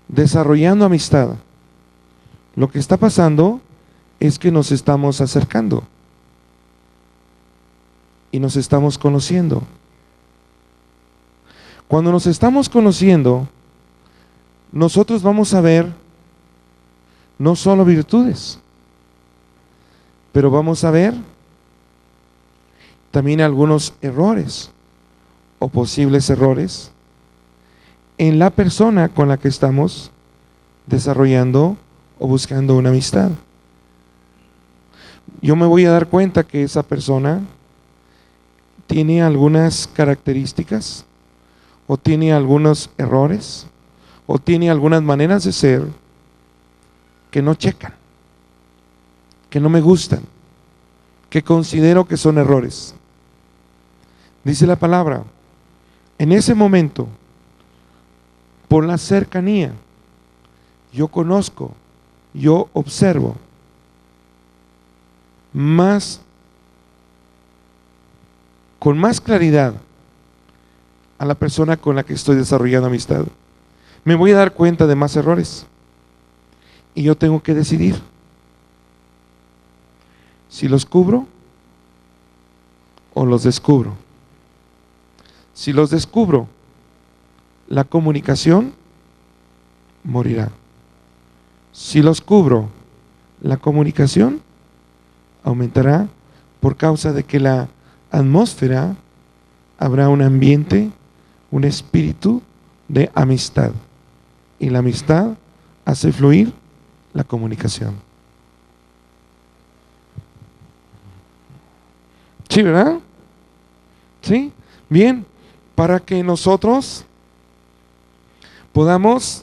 desarrollando amistad, lo que está pasando es que nos estamos acercando y nos estamos conociendo. Cuando nos estamos conociendo, nosotros vamos a ver no solo virtudes, pero vamos a ver también algunos errores o posibles errores en la persona con la que estamos desarrollando o buscando una amistad. Yo me voy a dar cuenta que esa persona tiene algunas características o tiene algunos errores o tiene algunas maneras de ser que no checan, que no me gustan, que considero que son errores. Dice la palabra, en ese momento, por la cercanía yo conozco, yo observo con más claridad a la persona con la que estoy desarrollando amistad. Me voy a dar cuenta de más errores y yo tengo que decidir si los cubro o los descubro. Si los descubro, la comunicación morirá. Si los cubro, la comunicación aumentará por causa de que la atmósfera habrá un ambiente, un espíritu de amistad. Y la amistad hace fluir la comunicación. ¿Sí, verdad? ¿Sí? Bien, para que nosotros podamos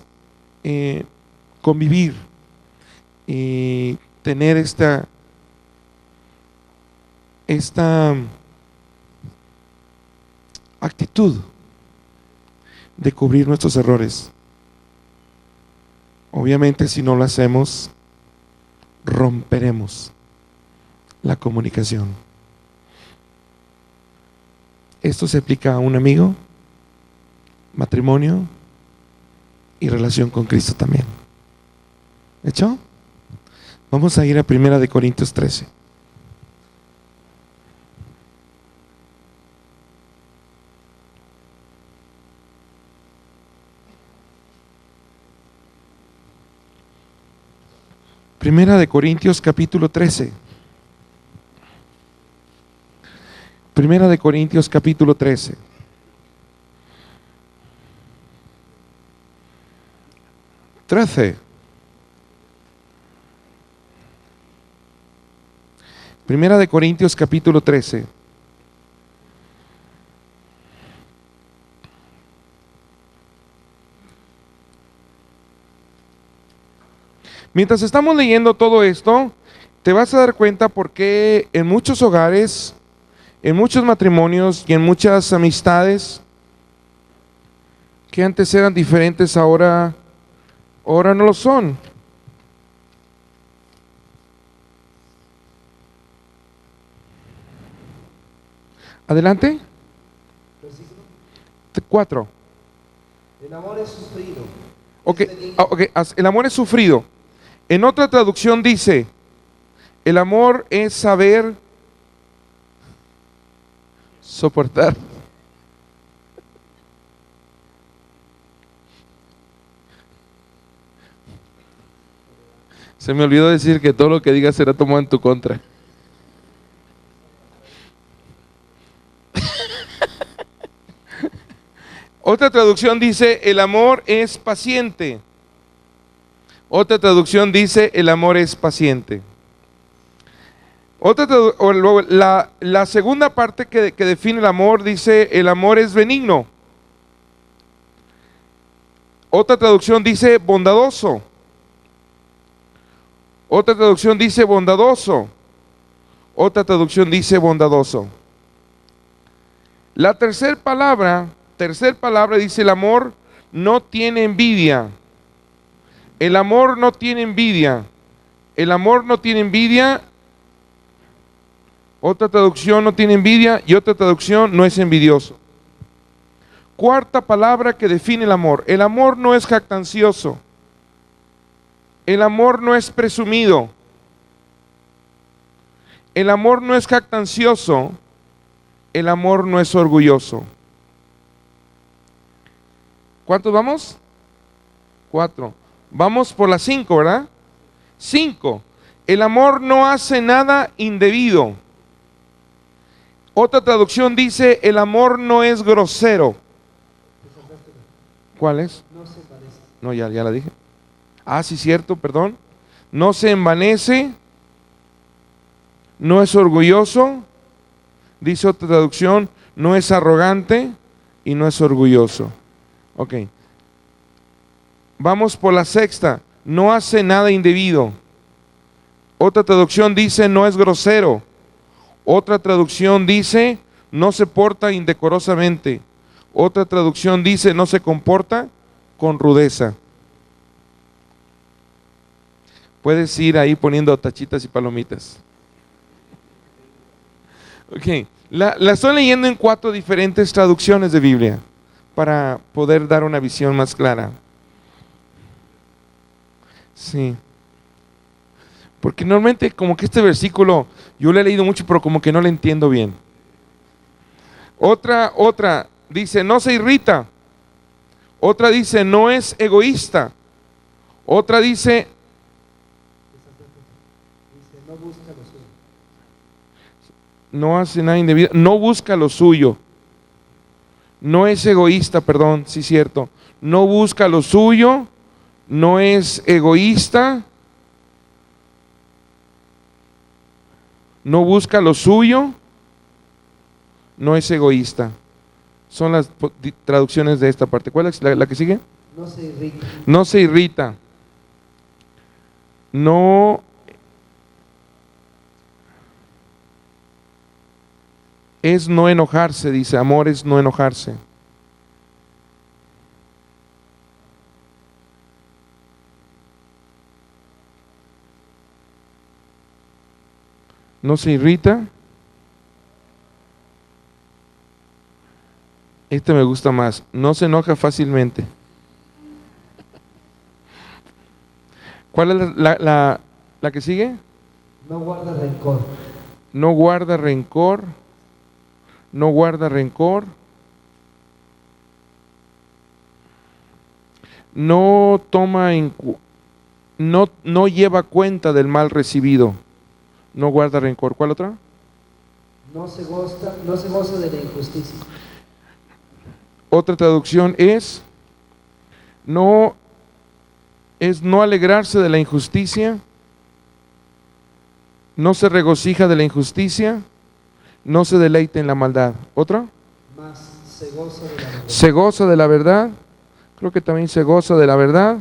convivir y tener esta actitud de cubrir nuestros errores. Obviamente, si no lo hacemos, romperemos la comunicación. Esto se aplica a un amigo, matrimonio y relación con Cristo también. ¿Hecho? Vamos a ir a 1 Corintios 13. Primera de Corintios capítulo 13. Primera de Corintios capítulo 13. Primera de Corintios capítulo 13. Mientras estamos leyendo todo esto, te vas a dar cuenta por qué en muchos hogares, en muchos matrimonios y en muchas amistades que antes eran diferentes, ahora no lo son. Adelante. 4. El amor es sufrido. Ok, el amor es sufrido. En otra traducción dice, el amor es saber soportar. Se me olvidó decir que todo lo que digas será tomado en tu contra. Otra traducción dice, el amor es paciente. Otra traducción dice, el amor es paciente. La segunda parte que define el amor dice, el amor es benigno. Otra traducción dice, bondadoso. Otra traducción dice, bondadoso. Otra traducción dice, bondadoso. La tercera palabra dice, el amor no tiene envidia. El amor no tiene envidia. El amor no tiene envidia. Otra traducción, no tiene envidia, y otra traducción, no es envidioso. Cuarta palabra que define el amor. El amor no es jactancioso. El amor no es presumido. El amor no es jactancioso. El amor no es orgulloso. ¿Cuántos vamos? 4. Vamos por las 5, ¿verdad? 5. El amor no hace nada indebido. Otra traducción dice, el amor no es grosero. ¿Cuál es? No se envanece. No, ya la dije. Ah, sí, cierto, perdón. No se envanece, no es orgulloso. Dice otra traducción, no es arrogante y no es orgulloso. Ok. Vamos por la 6. No hace nada indebido. Otra traducción dice, no es grosero. Otra traducción dice, no se porta indecorosamente. Otra traducción dice, no se comporta con rudeza. Puedes ir ahí poniendo tachitas y palomitas. Ok, la estoy leyendo en 4 diferentes traducciones de Biblia para poder dar una visión más clara. Sí. Porque normalmente como que este versículo yo lo he leído mucho, pero como que no lo entiendo bien. Otra dice, no se irrita. Otra dice, no es egoísta. Otra dice, no busca lo suyo. No hace nada indebido, no busca lo suyo. No es egoísta, perdón, sí, cierto. No busca lo suyo, no es egoísta. No busca lo suyo, no es egoísta. Son las traducciones de esta parte. ¿Cuál es la que sigue? No se irrita. No se irrita. No es no enojarse, dice. Amor es no enojarse. No se irrita. Este me gusta más. No se enoja fácilmente. ¿Cuál es la que sigue? No guarda rencor. No guarda rencor. No guarda rencor. No toma no lleva cuenta del mal recibido. No guarda rencor. ¿Cuál otra? No se goza de la injusticia. Otra traducción es no alegrarse de la injusticia, no se regocija de la injusticia, no se deleita en la maldad. ¿Otra? Más se goza de la verdad. Se goza de la verdad. Creo que también se goza de la verdad.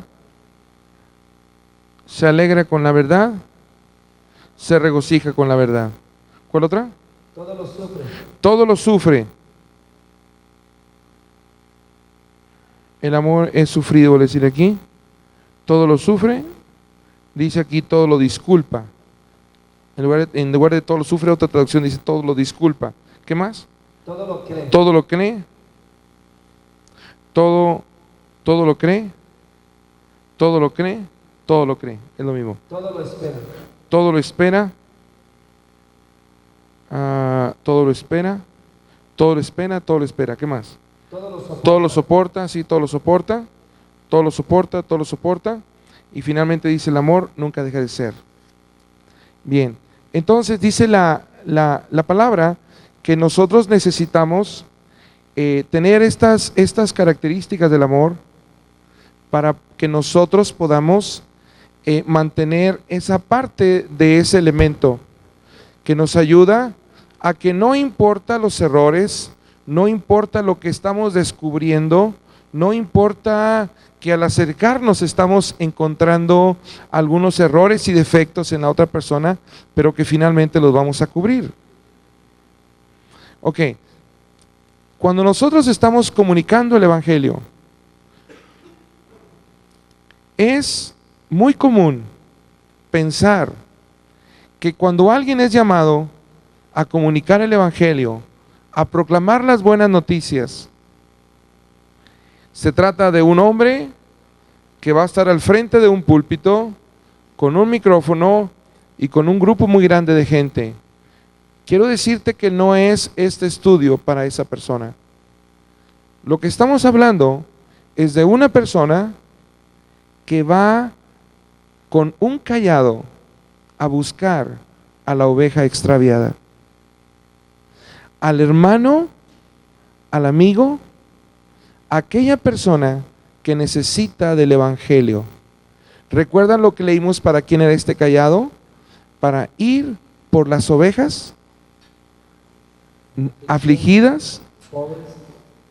Se alegra con la verdad. Se regocija con la verdad. ¿Cuál otra? Todo lo sufre. Todo lo sufre. El amor es sufrido, voy a decir aquí. Todo lo sufre. Dice aquí todo lo disculpa. En lugar de todo lo sufre, otra traducción dice todo lo disculpa. ¿Qué más? Todo lo cree. Todo lo cree. Todo lo cree. Todo lo cree. Todo lo cree. Es lo mismo. Todo lo espera. Todo lo espera. Todo lo espera. Todo lo espera. Todo lo espera. ¿Qué más? Todo lo soporta, sí, todo lo soporta. Todo lo soporta, todo lo soporta. Y finalmente dice el amor nunca deja de ser. Bien, entonces dice la palabra que nosotros necesitamos tener estas características del amor para que nosotros podamos mantener esa parte de ese elemento que nos ayuda a que no importa los errores, no importa lo que estamos descubriendo, no importa que al acercarnos estamos encontrando algunos errores y defectos en la otra persona, pero que finalmente los vamos a cubrir. Ok, cuando nosotros estamos comunicando el Evangelio, es muy común pensar que cuando alguien es llamado a comunicar el Evangelio, a proclamar las buenas noticias, se trata de un hombre que va a estar al frente de un púlpito con un micrófono y con un grupo muy grande de gente. Quiero decirte que no es este estudio para esa persona. Lo que estamos hablando es de una persona que va con un cayado a buscar a la oveja extraviada, al hermano, al amigo, aquella persona que necesita del Evangelio. ¿Recuerdan lo que leímos para quién era este cayado? Para ir por las ovejas afligidas,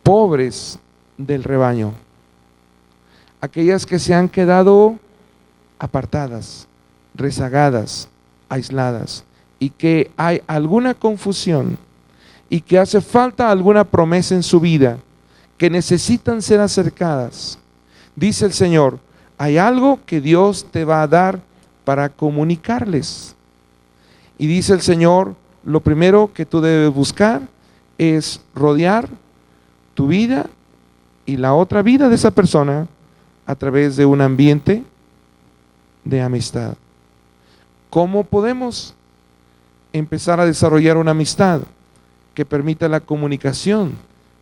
pobres del rebaño, aquellas que se han quedado apartadas, rezagadas, aisladas, y que hay alguna confusión y que hace falta alguna promesa en su vida, que necesitan ser acercadas. Dice el Señor, hay algo que Dios te va a dar para comunicarles. Y dice el Señor, lo primero que tú debes buscar es rodear tu vida y la otra vida de esa persona a través de un ambiente de amistad. ¿Cómo podemos empezar a desarrollar una amistad que permita la comunicación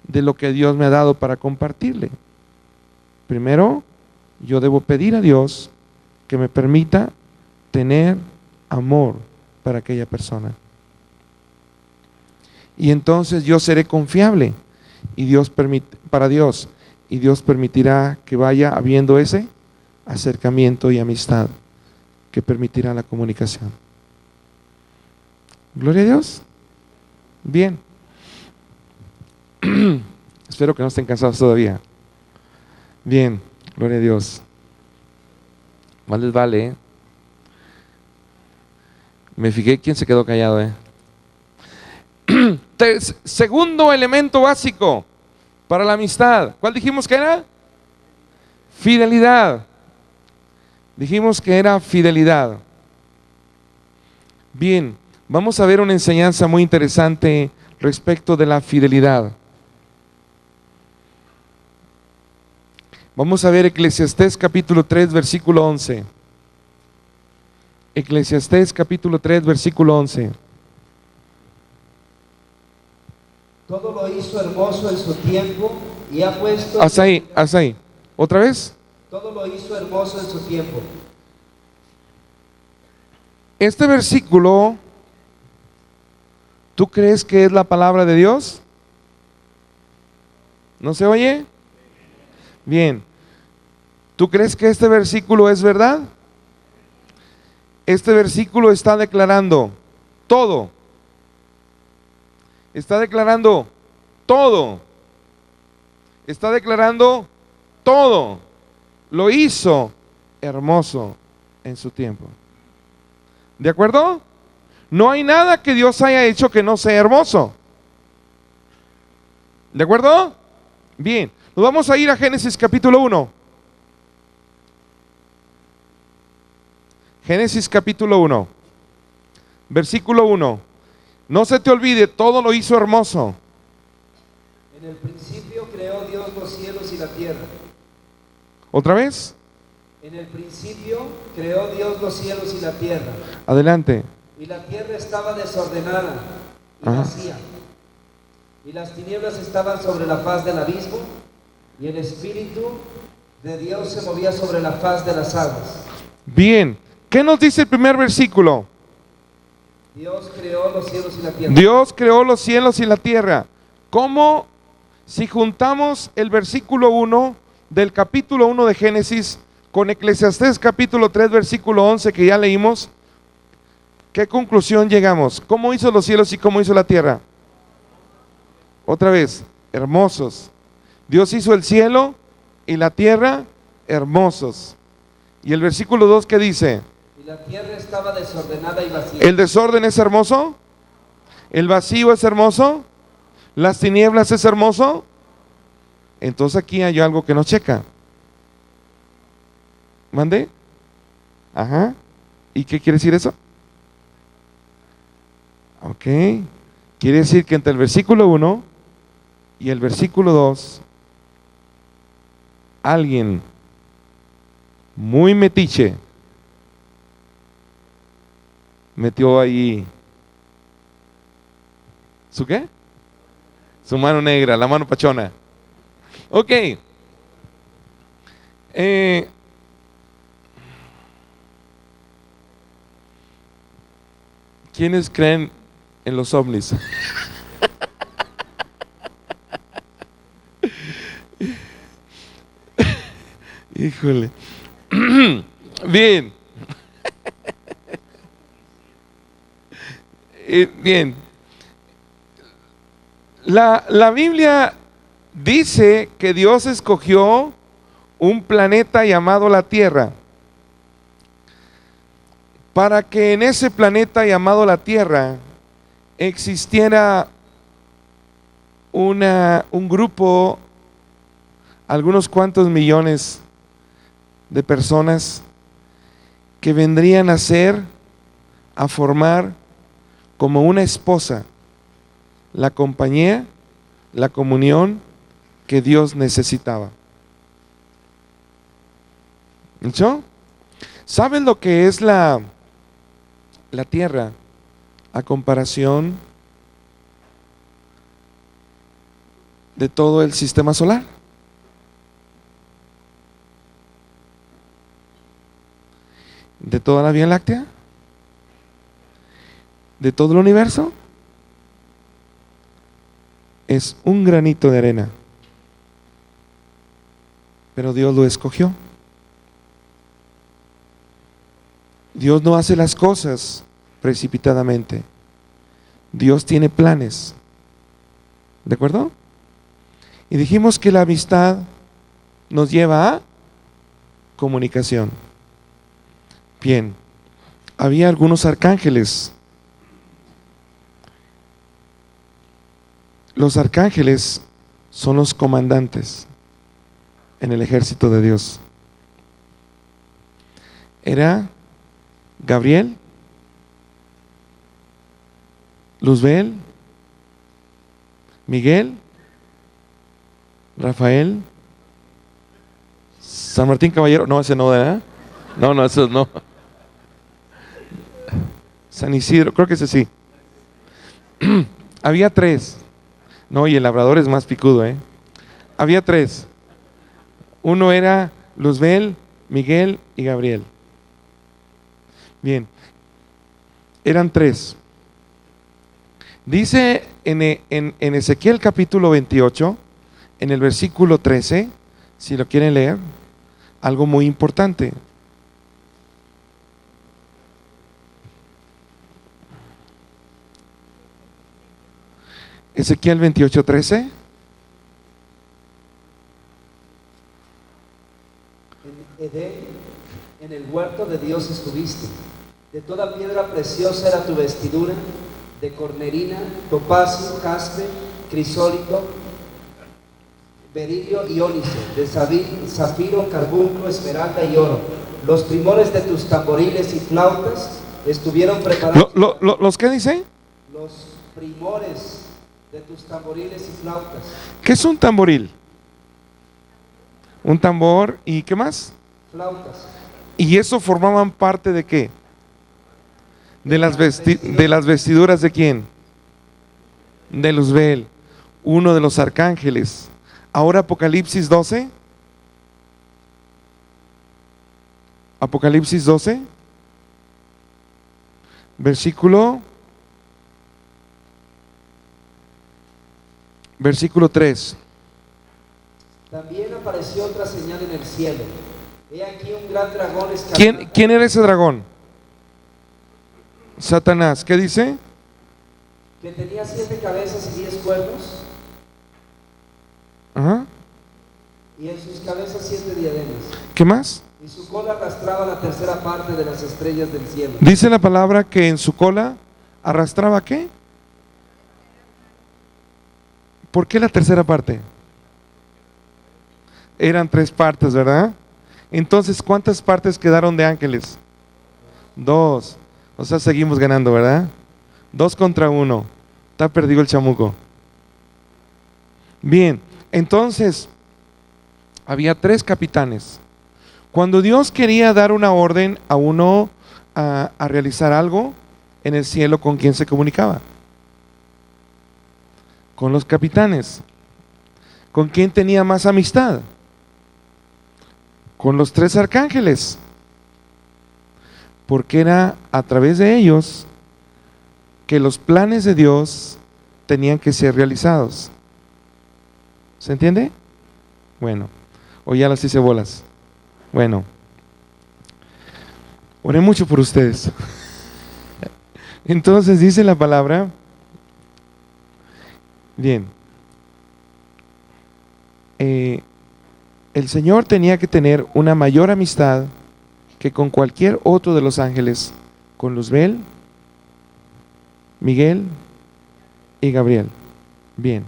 de lo que Dios me ha dado para compartirle? Primero, yo debo pedir a Dios que me permita tener amor para aquella persona. Y entonces yo seré confiable para Dios, y Dios permitirá que vaya habiendo ese acercamiento y amistad que permitirá la comunicación. Gloria a Dios. Bien. Espero que no estén cansados todavía. Bien, gloria a Dios. Más les vale, ¿eh? Me fijé quién se quedó callado, ¿eh? Segundo elemento básico para la amistad. ¿Cuál dijimos que era? Fidelidad. Dijimos que era fidelidad. Bien, vamos a ver una enseñanza muy interesante respecto de la fidelidad. Vamos a ver Eclesiastés capítulo 3, versículo 11. Eclesiastés capítulo 3, versículo 11. Todo lo hizo hermoso en su tiempo y ha puesto... Hasta ahí. ¿Otra vez? Todo lo hizo hermoso en su tiempo. Este versículo, ¿tú crees que es la palabra de Dios? ¿No se oye? Bien. ¿Tú crees que este versículo es verdad? Este versículo está declarando todo. Está declarando todo. Está declarando todo. Lo hizo hermoso en su tiempo. ¿De acuerdo? No hay nada que Dios haya hecho que no sea hermoso. ¿De acuerdo? Bien, nos vamos a ir a Génesis capítulo 1. Génesis capítulo 1, versículo 1. No se te olvide, todo lo hizo hermoso. En el principio creó Dios los cielos y la tierra. ¿Otra vez? En el principio creó Dios los cielos y la tierra. Adelante. Y la tierra estaba desordenada y vacía. Y las tinieblas estaban sobre la faz del abismo, y el Espíritu de Dios se movía sobre la faz de las aguas. Bien, ¿qué nos dice el primer versículo? Dios creó los cielos y la tierra. Dios creó los cielos y la tierra. ¿Cómo, si juntamos el versículo 1 del capítulo 1 de Génesis con Eclesiastés capítulo 3 versículo 11 que ya leímos, qué conclusión llegamos? ¿Cómo hizo los cielos y cómo hizo la tierra? Otra vez, hermosos. Dios hizo el cielo y la tierra hermosos. Y el versículo 2, ¿qué dice? Y la tierra estaba desordenada y vacía. ¿El desorden es hermoso? ¿El vacío es hermoso? ¿Las tinieblas es hermoso? Entonces aquí hay algo que nos checa. ¿Mande? Ajá. ¿Y qué quiere decir eso? Ok. Quiere decir que entre el versículo 1 y el versículo 2, alguien muy metiche metió ahí ¿su qué? Su mano negra, la mano pachona. Ok. ¿Quiénes creen en los ovnis? Híjole. Bien. Bien. La Biblia dice que Dios escogió un planeta llamado la Tierra, para que en ese planeta llamado la Tierra existiera un grupo, algunos cuantos millones de personas que vendrían a ser, a formar como una esposa, la compañía, la comunión que Dios necesitaba. ¿Eso? ¿Saben lo que es la Tierra a comparación de todo el sistema solar? ¿De toda la Vía Láctea? ¿De todo el universo? Es un granito de arena, pero Dios lo escogió. Dios no hace las cosas precipitadamente. Dios tiene planes. ¿De acuerdo? Y dijimos que la amistad nos lleva a comunicación. Bien, había algunos arcángeles. Los arcángeles son los comandantes en el ejército de Dios. Era Gabriel, Luzbel, Miguel, Rafael, San Martín Caballero. No, ese no, ¿verdad? No, ese no. San Isidro, creo que ese sí. Había 3. No, y el labrador es más picudo, ¿eh? Había 3. Uno era Luzbel, Miguel y Gabriel. Bien, eran 3. Dice en Ezequiel capítulo 28, en el versículo 13, si lo quieren leer, algo muy importante. Ezequiel 28, 13. En Edén, en el huerto de Dios estuviste. De toda piedra preciosa era tu vestidura, de cornerina, topacio, jaspe, crisólito, berilio y ónice, de zafiro, carbunco, esmeralda y oro. Los primores de tus tamboriles y flautas estuvieron preparados. ¿Los qué dice? Los primores de tus tamboriles y flautas. ¿Qué es un tamboril? Un tambor y ¿qué más? Flautas. ¿Y eso formaban parte de qué? De las vestiduras de quién? De Luzbel, uno de los arcángeles. Ahora Apocalipsis 12. Apocalipsis 12. Versículo 3. También apareció otra señal en el cielo. He aquí un gran dragón escarlata. ¿Quién era ese dragón? Satanás. ¿Qué dice? Que tenía 7 cabezas y 10 cuernos. Ajá. Y en sus cabezas 7 diademas. ¿Qué más? Y su cola arrastraba la tercera parte de las estrellas del cielo. Dice la palabra que en su cola arrastraba ¿qué? ¿Por qué la tercera parte? Eran 3 partes, ¿verdad? Entonces, ¿cuántas partes quedaron de ángeles? 2. O sea, seguimos ganando, ¿verdad? 2 contra 1. Está perdido el chamuco. Bien, entonces, había 3 capitanes. Cuando Dios quería dar una orden a uno a realizar algo en el cielo, ¿con quién se comunicaba? Con los capitanes. ¿Con quién tenía más amistad? Con los 3 arcángeles. Porque era a través de ellos que los planes de Dios tenían que ser realizados. ¿Se entiende? Bueno, o ya las hice bolas. Bueno, oré mucho por ustedes. Entonces dice la palabra, bien, el Señor tenía que tener una mayor amistad que con cualquier otro de los ángeles, con Luzbel, Miguel y Gabriel. Bien.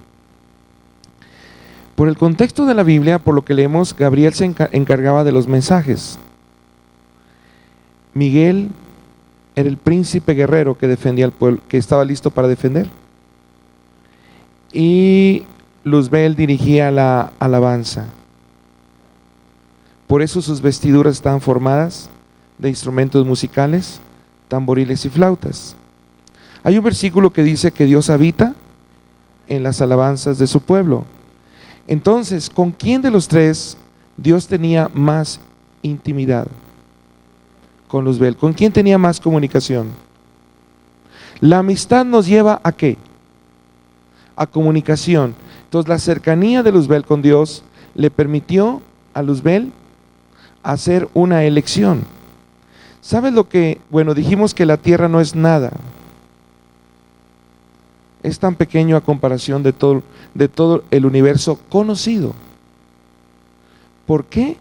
Por el contexto de la Biblia, por lo que leemos, Gabriel se encargaba de los mensajes. Miguel era el príncipe guerrero que defendía al pueblo, que estaba listo para defender. Y Luzbel dirigía la alabanza. Por eso sus vestiduras estaban formadas de instrumentos musicales, tamboriles y flautas. Hay un versículo que dice que Dios habita en las alabanzas de su pueblo. Entonces, ¿con quién de los tres Dios tenía más intimidad? Con Luzbel. ¿Con quién tenía más comunicación? La amistad nos lleva ¿a qué? A comunicación. Entonces, la cercanía de Luzbel con Dios le permitió a Luzbel hacer una elección. ¿Sabes lo que? Bueno, dijimos que la tierra no es nada. Es tan pequeño a comparación de todo el universo conocido. ¿Por qué?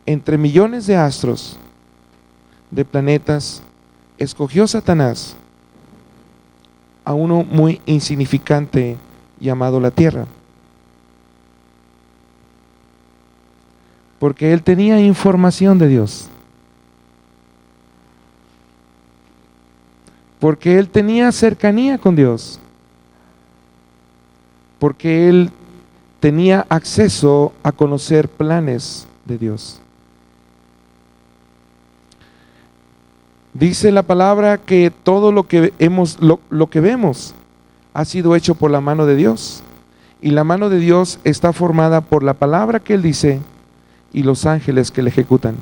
Entre millones de astros, de planetas, escogió Satanás a uno muy insignificante llamado la Tierra. Porque él tenía información de Dios. Porque él tenía cercanía con Dios. Porque él tenía acceso a conocer planes de Dios. Dice la palabra que todo lo que vemos ha sido hecho por la mano de Dios. Y la mano de Dios está formada por la palabra que Él dice y los ángeles que le ejecutan.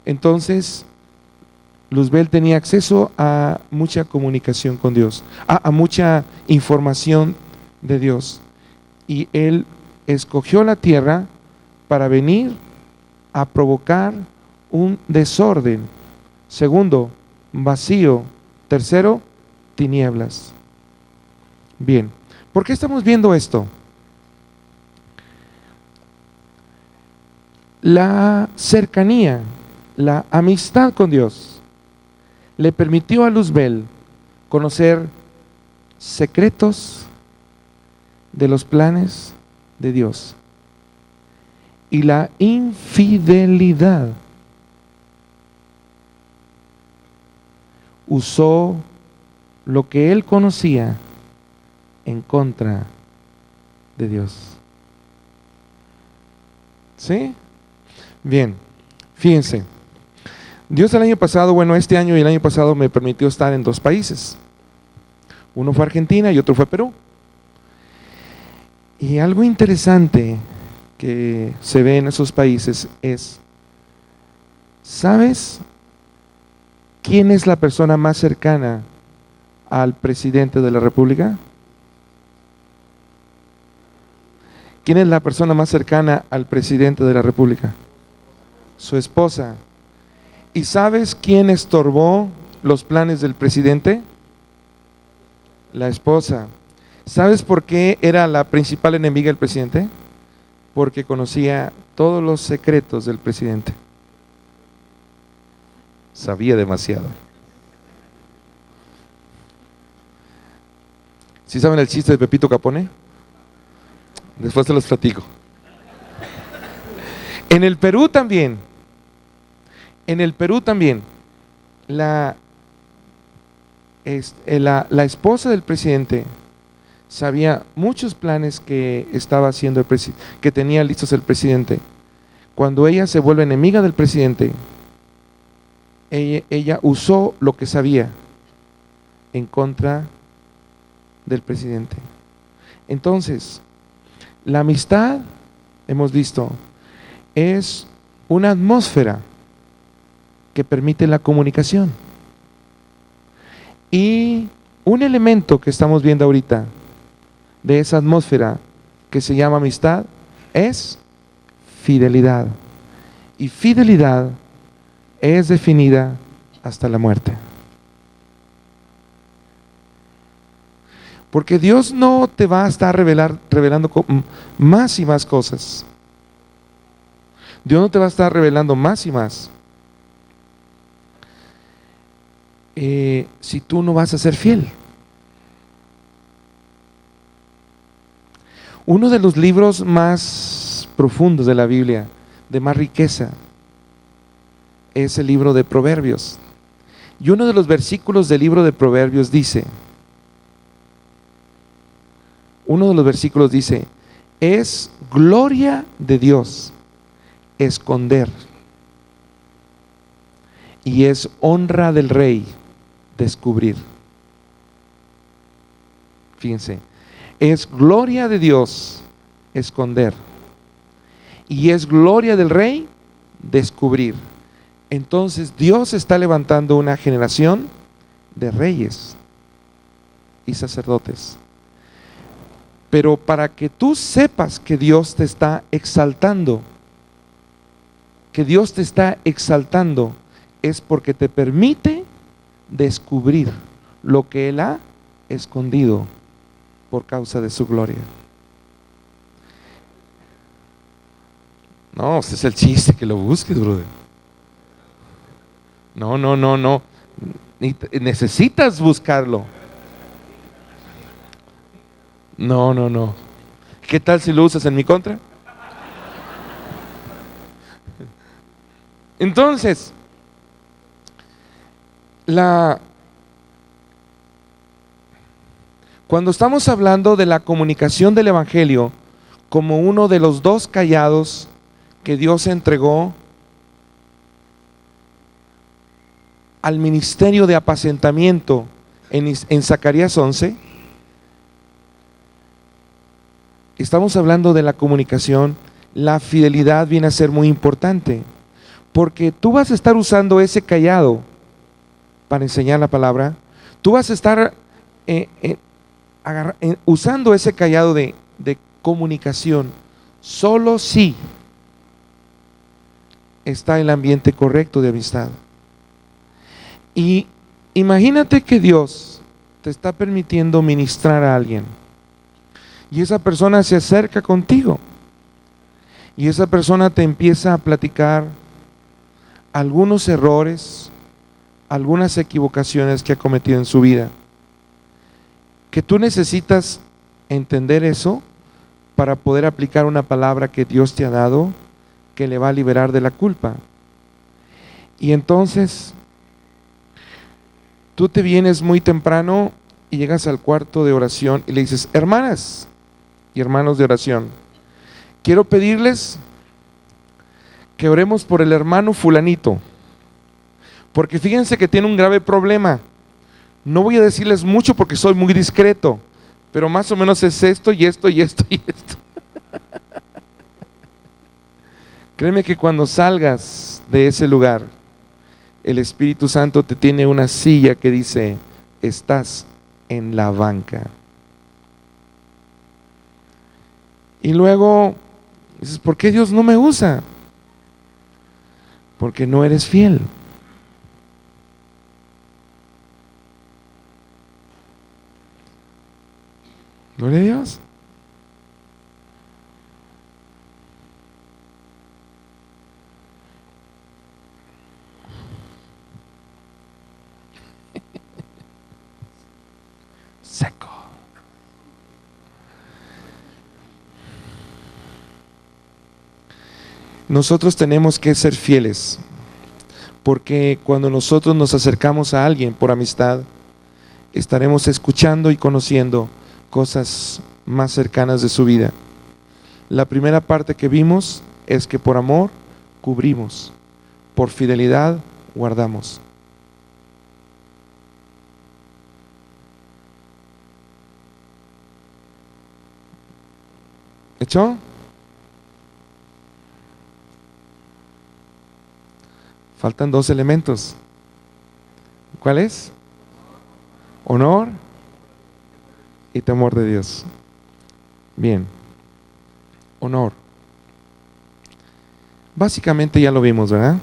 Entonces, Luzbel tenía acceso a mucha comunicación con Dios, a mucha información de Dios. Y él escogió la tierra para venir a provocar un desorden. Segundo, vacío. Tercero, tinieblas. Bien, ¿por qué estamos viendo esto? La cercanía, la amistad con Dios le permitió a Luzbel conocer secretos de los planes de Dios. Y la infidelidad usó lo que él conocía en contra de Dios. ¿Sí? Bien, fíjense. Dios el año pasado, bueno, este año y el año pasado me permitió estar en dos países. Uno fue Argentina y otro fue Perú. Y algo interesante que se ve en esos países es, ¿sabes quién es la persona más cercana al presidente de la República? ¿Quién es la persona más cercana al presidente de la República? Su esposa. ¿Y sabes quién estorbó los planes del presidente? La esposa. ¿Sabes por qué era la principal enemiga del presidente? Porque conocía todos los secretos del presidente. Sabía demasiado. ¿Sí saben el chiste de Pepito Capone? Después se los platico. En el Perú también. La esposa del presidente sabía muchos planes que estaba haciendo que tenía listos el presidente. Cuando ella se vuelve enemiga del presidente, ella usó lo que sabía en contra del presidente. Entonces, la amistad, hemos visto, es una atmósfera que permite la comunicación. Y un elemento que estamos viendo ahorita de esa atmósfera que se llama amistad es fidelidad. Y fidelidad es definida hasta la muerte. Porque Dios no te va a estar revelando más y más cosas. Dios no te va a estar revelando más y más si tú no vas a ser fiel. Uno de los libros más profundos de la Biblia, de más riqueza, es el libro de Proverbios. Y uno de los versículos del libro de Proverbios dice, es gloria de Dios esconder, y es honra del rey descubrir. Fíjense, es gloria de Dios esconder, y es gloria del rey descubrir. Entonces Dios está levantando una generación de reyes y sacerdotes. Pero para que tú sepas que Dios te está exaltando, es porque te permite descubrir lo que Él ha escondido por causa de su gloria. No, ese es el chiste, que lo busques, brother. No. Necesitas buscarlo. No. ¿Qué tal si lo usas en mi contra? Entonces, cuando estamos hablando de la comunicación del Evangelio como uno de los dos callados que Dios entregó al ministerio de apacentamiento en Zacarías 11, estamos hablando de la comunicación. La fidelidad viene a ser muy importante, porque tú vas a estar usando ese callado para enseñar la palabra. Tú vas a estar usando ese callado de comunicación solo si está el ambiente correcto de amistad. Y imagínate que Dios te está permitiendo ministrar a alguien, y esa persona se acerca contigo, y esa persona te empieza a platicar algunos errores, algunas equivocaciones que ha cometido en su vida, que tú necesitas entender eso para poder aplicar una palabra que Dios te ha dado, que le va a liberar de la culpa. Y entonces tú te vienes muy temprano y llegas al cuarto de oración y le dices: hermanas y hermanos de oración, quiero pedirles que oremos por el hermano fulanito, porque fíjense que tiene un grave problema. No voy a decirles mucho porque soy muy discreto, pero más o menos es esto y esto y esto y esto. Créeme que cuando salgas de ese lugar, el Espíritu Santo te tiene una silla que dice: estás en la banca. Y luego dices: ¿por qué Dios no me usa? Porque no eres fiel. Gloria a Dios. Seco. Nosotros tenemos que ser fieles, porque cuando nosotros nos acercamos a alguien por amistad, estaremos escuchando y conociendo cosas más cercanas de su vida. La primera parte que vimos es que por amor cubrimos, por fidelidad guardamos. ¿Hecho? Faltan dos elementos. ¿Cuál es? Honor y temor de Dios. Bien. Honor. Básicamente ya lo vimos, ¿verdad?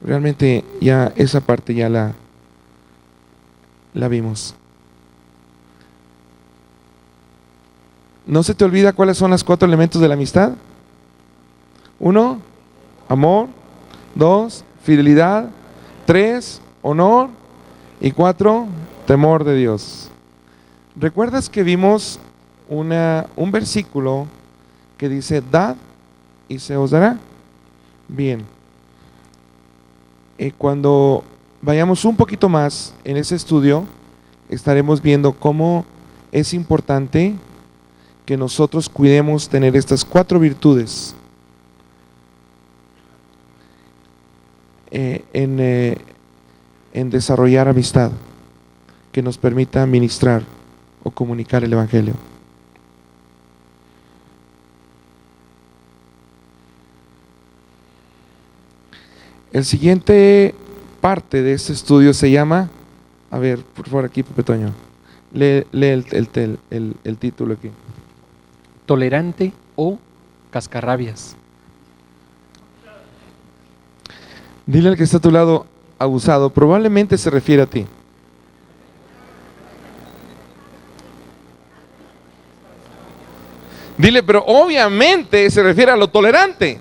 Realmente ya esa parte ya la vimos. ¿No se te olvida cuáles son los 4 elementos de la amistad? 1, amor. 2, fidelidad. 3, honor. Y 4, temor de Dios. ¿Recuerdas que vimos un versículo que dice: dad y se os dará. Bien, cuando vayamos un poquito más en ese estudio, estaremos viendo cómo es importante que nosotros cuidemos tener estas 4 virtudes en desarrollar amistad que nos permita ministrar o comunicar el Evangelio. El siguiente parte de este estudio se llama, a ver, por favor, aquí, Pepe Toño, lee el título aquí. Tolerante o cascarrabias. Dile al que está a tu lado: abusado. Probablemente se refiere a ti. Dile: pero obviamente se refiere a lo tolerante.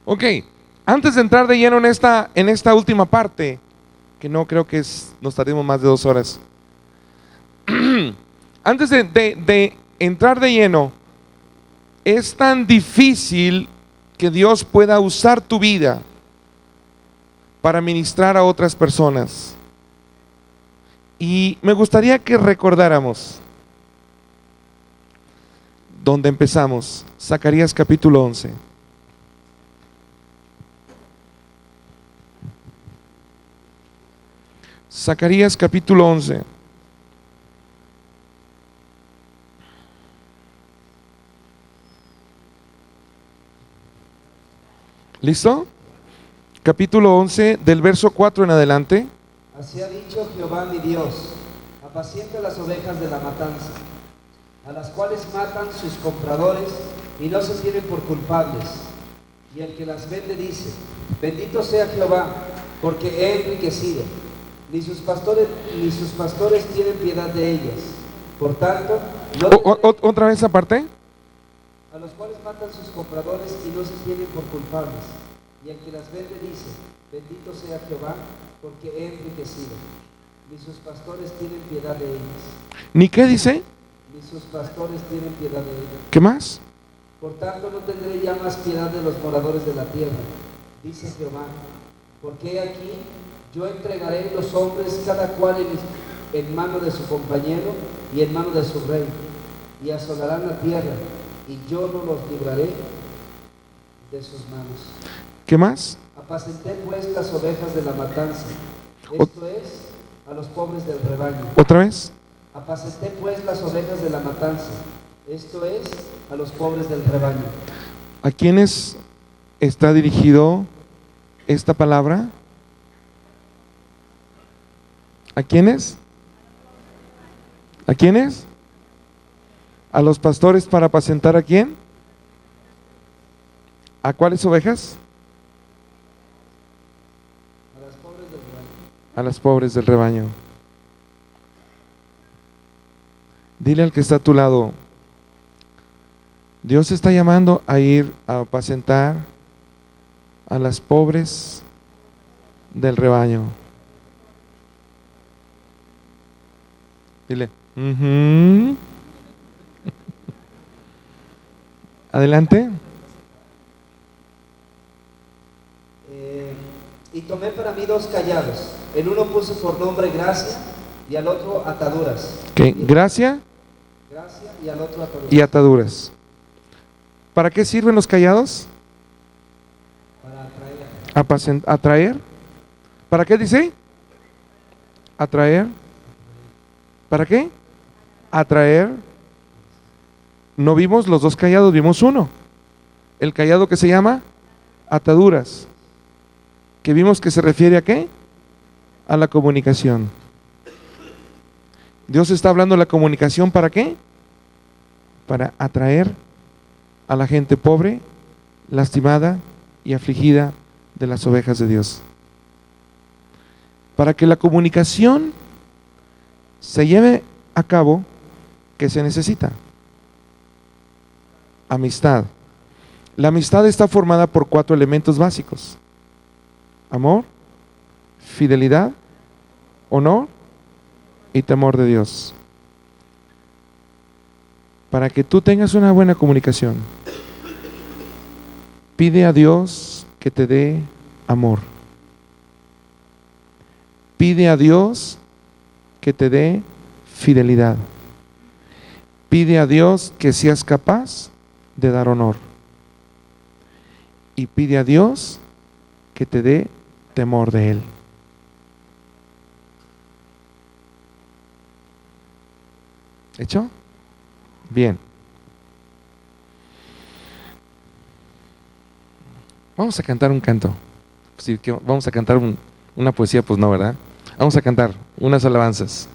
Ok, antes de entrar de lleno en esta última parte, que no creo que nos tardemos más de 2 horas. Antes de entrar de lleno, es tan difícil que Dios pueda usar tu vida para ministrar a otras personas. Y me gustaría que recordáramos donde empezamos, Zacarías capítulo 11. Zacarías capítulo 11. ¿Listo? Capítulo 11, del verso 4 en adelante. Así ha dicho Jehová mi Dios: apacienta las ovejas de la matanza, a las cuales matan sus compradores y no se tienen por culpables. Y el que las vende dice: bendito sea Jehová, porque he enriquecido. Ni sus pastores tienen piedad de ellas. Por tanto, otra vez aparte. A los cuales matan sus compradores y no se tienen por culpables. Y el que las vende dice: bendito sea Jehová, porque he enriquecido. Ni sus pastores tienen piedad de ellas. ¿Ni qué dice? Ni sus pastores tienen piedad de ellas. ¿Qué más? Por tanto, no tendré ya más piedad de los moradores de la tierra, dice Jehová, porque aquí yo entregaré los hombres cada cual en mano de su compañero y en mano de su rey, y asolarán la tierra, y yo no los libraré de sus manos. ¿Qué más? Apacenté pues las ovejas de la matanza, esto es, a los pobres del rebaño. ¿Otra vez? Apacenté pues las ovejas de la matanza, esto es, a los pobres del rebaño. ¿A quiénes está dirigido esta palabra? ¿A quiénes? ¿A quiénes? ¿A los pastores para apacentar a quién? ¿A cuáles ovejas? A las pobres del rebaño. A las pobres del rebaño. Dile al que está a tu lado: Dios está llamando a ir a apacentar a las pobres del rebaño. Dile. Adelante. Y tomé para mí 2 callados. El uno puse por nombre gracia y al otro ataduras. ¿Qué? Gracia Y al otro ataduras. y ataduras. ¿Para qué sirven los callados? Para atraer. Atraer. ¿Para qué dice? Atraer. ¿Para qué? Atraer. No vimos los 2 callados, vimos uno. El callado que se llama ataduras, que vimos que se refiere a qué? A la comunicación. Dios está hablando de la comunicación, ¿para qué? Para atraer a la gente pobre, lastimada y afligida de las ovejas de Dios. Para que la comunicación se lleve a cabo, ¿qué se necesita? Amistad. La amistad está formada por 4 elementos básicos: amor, fidelidad, honor y temor de Dios. Para que tú tengas una buena comunicación, pide a Dios que te dé amor. Pide a Dios que te dé fidelidad. Pide a Dios que seas capaz de dar honor. Y pide a Dios que te dé temor de Él. ¿Hecho? Bien. Vamos a cantar un canto. Sí, vamos a cantar una poesía, pues no, ¿verdad? Vamos a cantar unas alabanzas.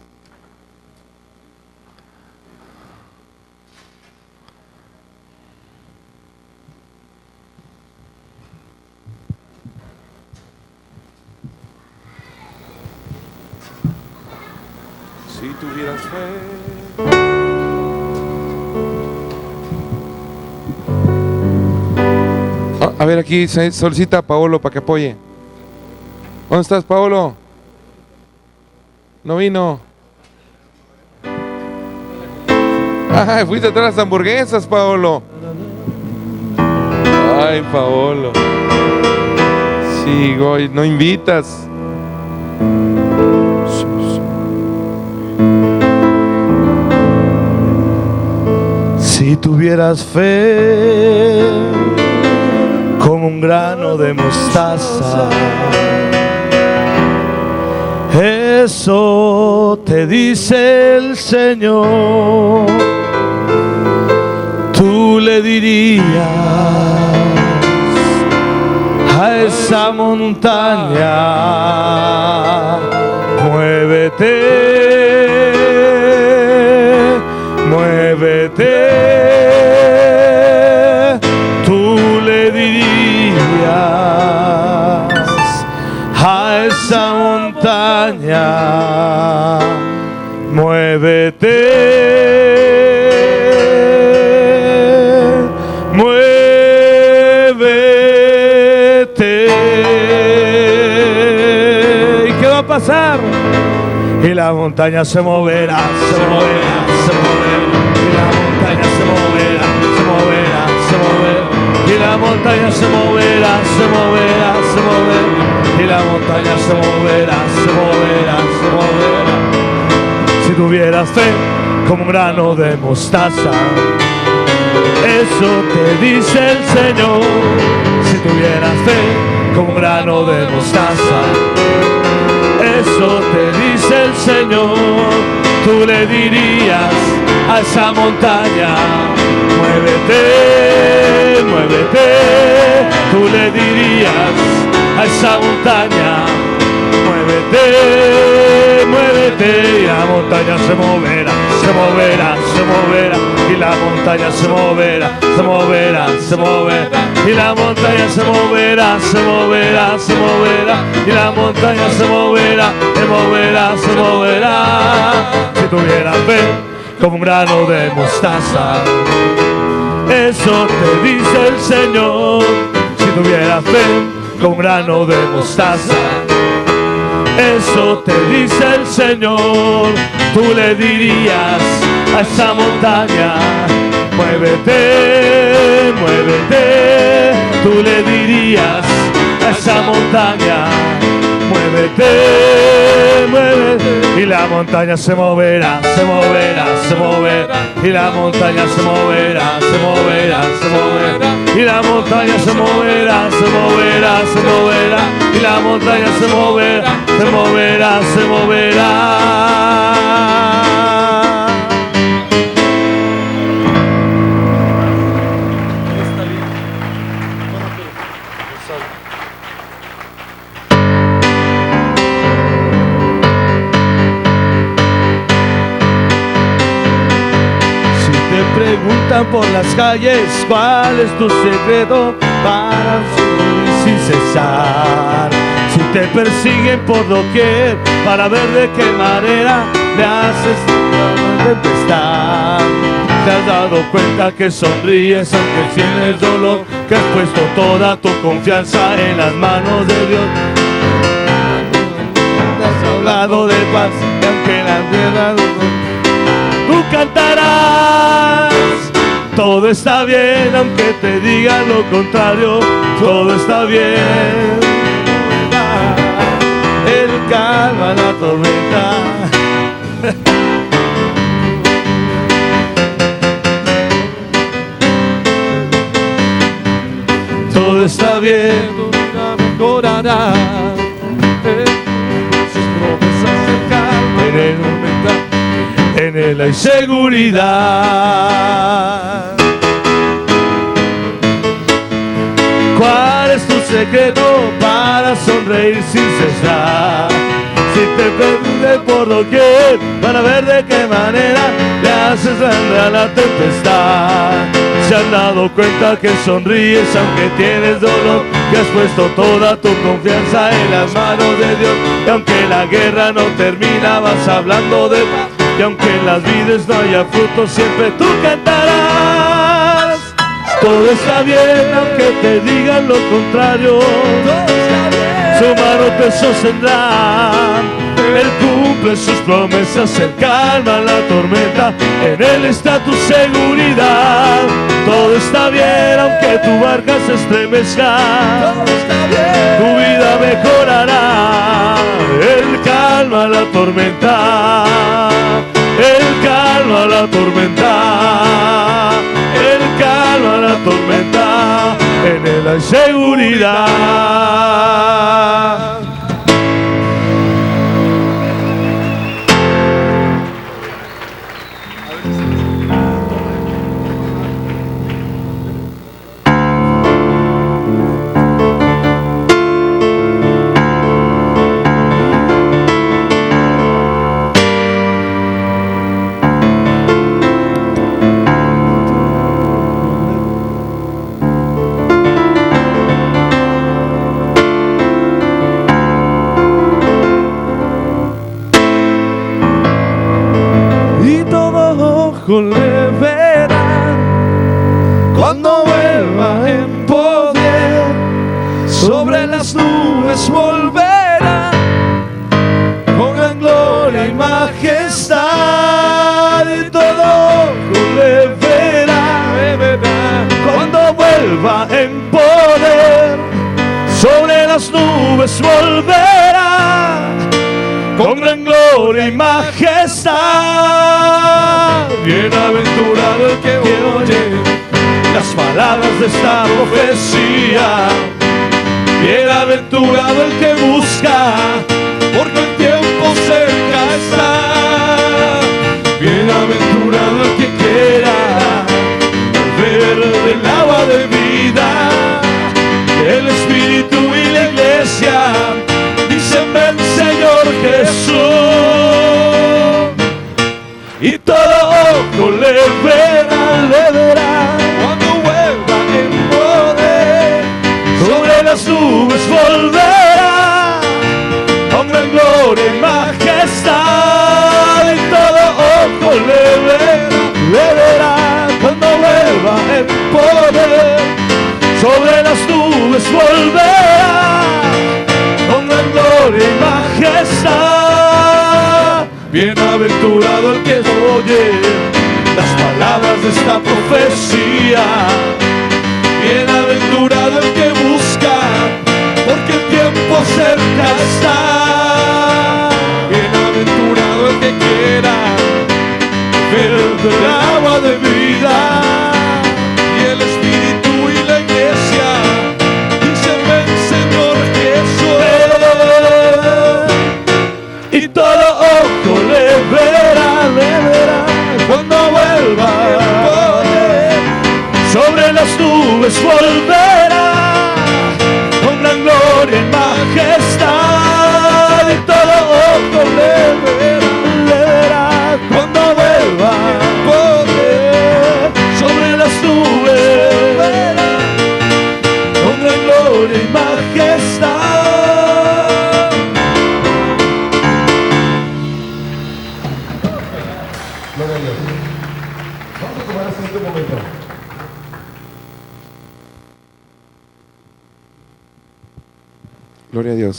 Si tuvieras fe. A ver, aquí se solicita a Paolo para que apoye. ¿Dónde estás, Paolo? No vino. Ay, fuiste a traer las hamburguesas, Paolo. Ay, Paolo. Sí, Goy, no invitas. Si tuvieras fe como un grano de mostaza, eso te dice el Señor. Tú le dirías a esa montaña: muévete, muévete. Tú le dirías a esa montaña: muévete, muévete. ¿Y qué va a pasar? Y la montaña se moverá, se moverá, se moverá. Y la montaña se moverá, se moverá, se moverá. Y la montaña se moverá, se moverá, se moverá. Y la montaña se moverá, se moverá, se moverá. Si tuvieras fe como un grano de mostaza, eso te dice el Señor. Si tuvieras fe como un grano de mostaza, eso te dice el Señor. Tú le dirías a esa montaña: muévete, muévete. Tú le dirías a esa montaña: muévete, muévete. Y la montaña se moverá, se moverá, se moverá. Y la montaña se moverá, se moverá, se moverá. Y la montaña se moverá, se moverá, se moverá. Y la montaña se moverá, se moverá, se moverá. Si tuvieras fe como un grano de mostaza, eso te dice el Señor. Si tuvieras fe como un grano de mostaza, eso te dice el Señor. Tú le dirías a esa montaña: muévete, muévete. Tú le dirías a esa montaña: muévete, muévete. Y la montaña se moverá, se moverá, se moverá. Y la montaña se moverá, se moverá, se moverá. Y la montaña se moverá, se moverá, se moverá. Y la montaña se moverá, se moverá, se moverá. Preguntan por las calles cuál es tu secreto para subir sin cesar. Si te persiguen por doquier para ver de qué manera le haces tempestad. Te has dado cuenta que sonríes aunque tienes dolor, que has puesto toda tu confianza en las manos de Dios. colgado de paz, y aunque la tierra tú cantarás. Todo está bien, aunque te digan lo contrario, todo está bien. Él calma la tormenta. Todo está bien, mejorará. Sus promesas se calman en él hay seguridad. ¿Cuál es tu secreto para sonreír sin cesar? Si te preguntas por doquier para ver de qué manera le haces grande a la tempestad. Se han dado cuenta que sonríes aunque tienes dolor, que has puesto toda tu confianza en las manos de Dios. Y aunque la guerra no termina, vas hablando de paz. Y aunque en las vidas no haya frutos, siempre tú cantarás. Todo está bien, aunque te digan lo contrario. Su mano te sostendrá. Él cumple sus promesas, Él calma la tormenta. En Él está tu seguridad. Todo está bien, aunque tu barca se estremezca. Tu vida mejorará. Él calma la tormenta. Él calma la tormenta. Él calma la tormenta. En Él hay seguridad. Le verán cuando vuelva en poder, sobre las nubes volverá con gran gloria y majestad, y todo ojo le verá cuando vuelva en poder, sobre las nubes volverá con gran gloria y majestad. Bienaventurado el que oye las palabras de esta profecía. Bienaventurado el que busca, porque el tiempo cerca está. Bienaventurado el que quiera beber del agua de vida. El Espíritu y la Iglesia dicen: ven, Señor Jesús. Y todo ojo le verá cuando vuelva en poder, sobre las nubes volverá con gran gloria y majestad. Y todo ojo le verá cuando vuelva en poder, sobre las nubes volverá con gran gloria y majestad. Bienaventurado el que oye las palabras de esta profecía. Bienaventurado el que busca, porque el tiempo cerca está. Bienaventurado el que quiera beber del agua de vida. Y el Espíritu y la Iglesia dicen: ven, Señor Jesús. Y todo ojo le verá cuando vuelva el poder, sobre las nubes volverá con gran gloria y majestad. Y todo ojo le verá cuando vuelva el poder, sobre las nubes con gran gloria y majestad. Gloria a Dios. Vamos a tomar este momento. Gloria a Dios.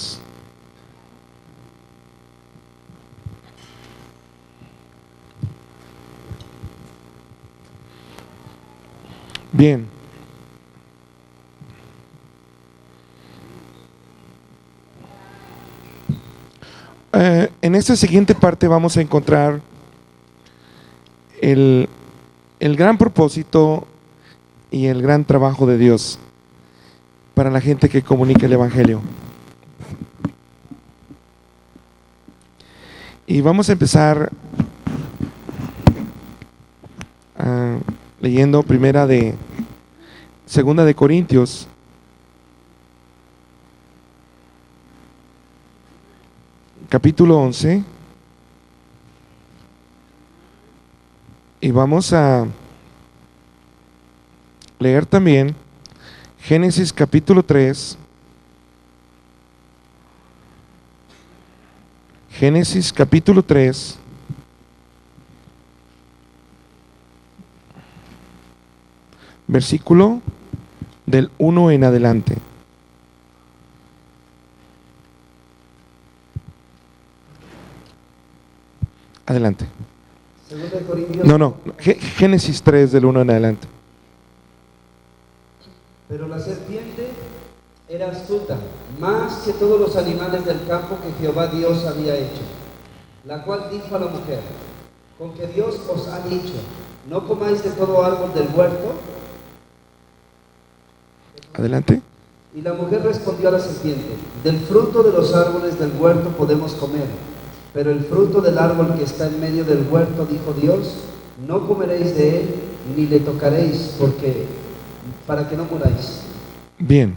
Bien. En esta siguiente parte vamos a encontrar el gran propósito y el gran trabajo de Dios para la gente que comunica el Evangelio. Y vamos a empezar leyendo Segunda de Corintios, capítulo 11, y vamos a leer también Génesis capítulo 3, Génesis capítulo 3, versículo del 1 en adelante. Adelante. Segunda de Corintios. No, Génesis 3 del 1 en adelante. Pero la serpiente era astuta, más que todos los animales del campo que Jehová Dios había hecho, la cual dijo a la mujer: con que Dios os ha dicho, no comáis de todo árbol del huerto. Adelante. Y la mujer respondió a la serpiente: del fruto de los árboles del huerto podemos comer, pero el fruto del árbol que está en medio del huerto, dijo Dios, no comeréis de él, ni le tocaréis, para que no muráis. Bien.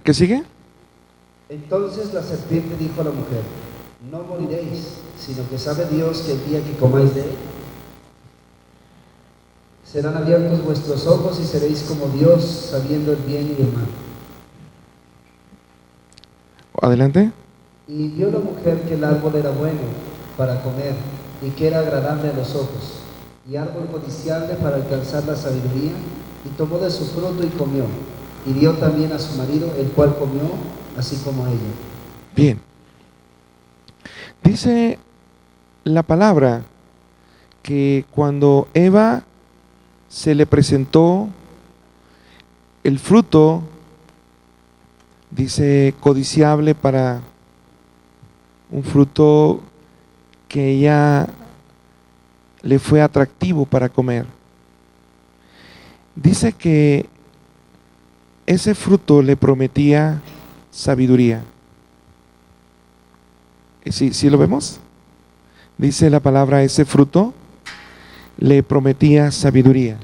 ¿Qué sigue? Entonces la serpiente dijo a la mujer: no moriréis, sino que sabe Dios que el día que comáis de él, serán abiertos vuestros ojos y seréis como Dios, sabiendo el bien y el mal. Adelante. Y vio la mujer que el árbol era bueno para comer, y que era agradable a los ojos, y árbol codiciable para alcanzar la sabiduría, y tomó de su fruto y comió, y dio también a su marido, el cual comió, así como ella. Bien. Dice la palabra que cuando Eva se le presentó el fruto, dice codiciable, para un fruto que ella le fue atractivo para comer. Dice que ese fruto le prometía sabiduría. ¿Sí lo vemos? Dice la palabra, ese fruto le prometía sabiduría.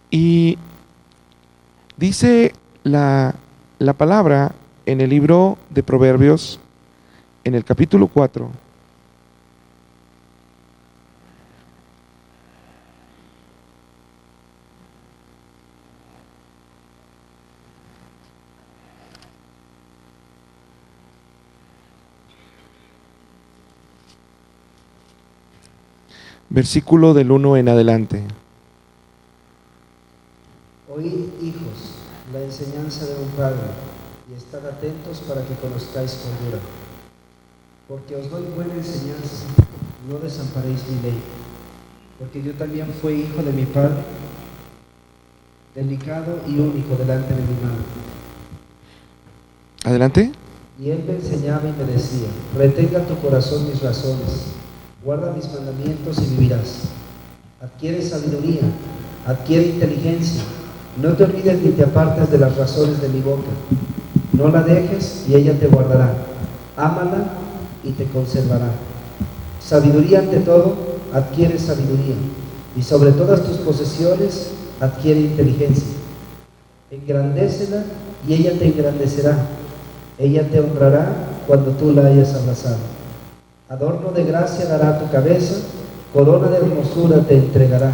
Y dice la palabra en el libro de Proverbios, en el capítulo 4, versículo del 1 en adelante. Oíd, hijos, la enseñanza de un padre, y estad atentos para que conozcáis cordura. Porque os doy buena enseñanza, no desamparéis mi ley. Porque yo también fui hijo de mi padre, delicado y único delante de mi madre. Adelante. Y él me enseñaba y me decía: retenga tu corazón mis razones, guarda mis mandamientos y vivirás. Adquiere sabiduría, adquiere inteligencia, no te olvides ni te apartes de las razones de mi boca. No la dejes y ella te guardará, ámala y te conservará. Sabiduría ante todo, adquiere sabiduría, y sobre todas tus posesiones adquiere inteligencia. Engrandécela y ella te engrandecerá, ella te honrará cuando tú la hayas abrazado. Adorno de gracia dará a tu cabeza, corona de hermosura te entregará.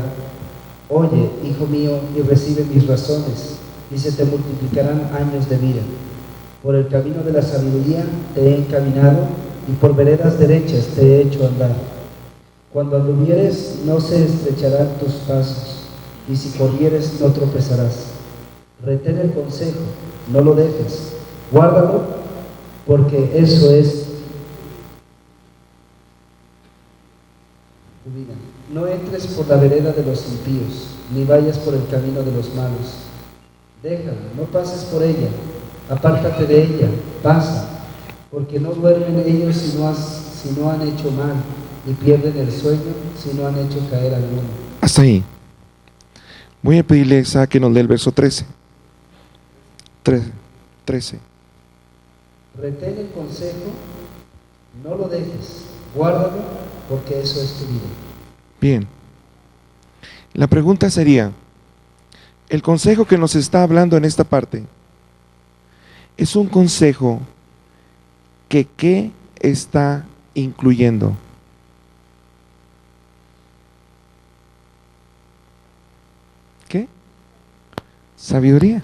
Oye, hijo mío, y recibe mis razones, y se te multiplicarán años de vida. Por el camino de la sabiduría te he encaminado, y por veredas derechas te he hecho andar. Cuando anduvieres, no se estrecharán tus pasos, y si corrieres, no tropezarás. Retén el consejo, no lo dejes, guárdalo, porque eso es No entres por la vereda de los impíos, ni vayas por el camino de los malos. Déjala, no pases por ella, apártate de ella, pasa, porque no duermen ellos si no han hecho mal, y pierden el sueño si no han hecho caer alguno. Hasta ahí. Voy a pedirle a Isaac que nos lea el verso 13. 13. Retén el consejo, no lo dejes, guárdalo, porque eso es tu vida. Bien. La pregunta sería, el consejo que nos está hablando en esta parte es un consejo que ¿qué está incluyendo? ¿Qué? Sabiduría.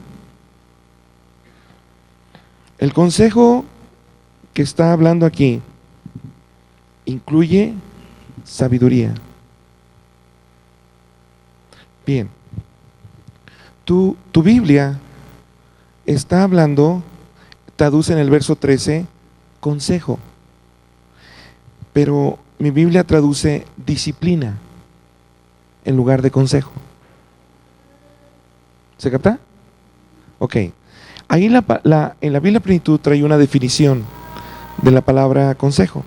El consejo que está hablando aquí incluye sabiduría. Bien, tu Biblia está hablando, traduce en el verso 13, consejo, pero mi Biblia traduce disciplina en lugar de consejo. ¿Se capta? Ok, ahí en la Biblia Plenitud trae una definición de la palabra consejo,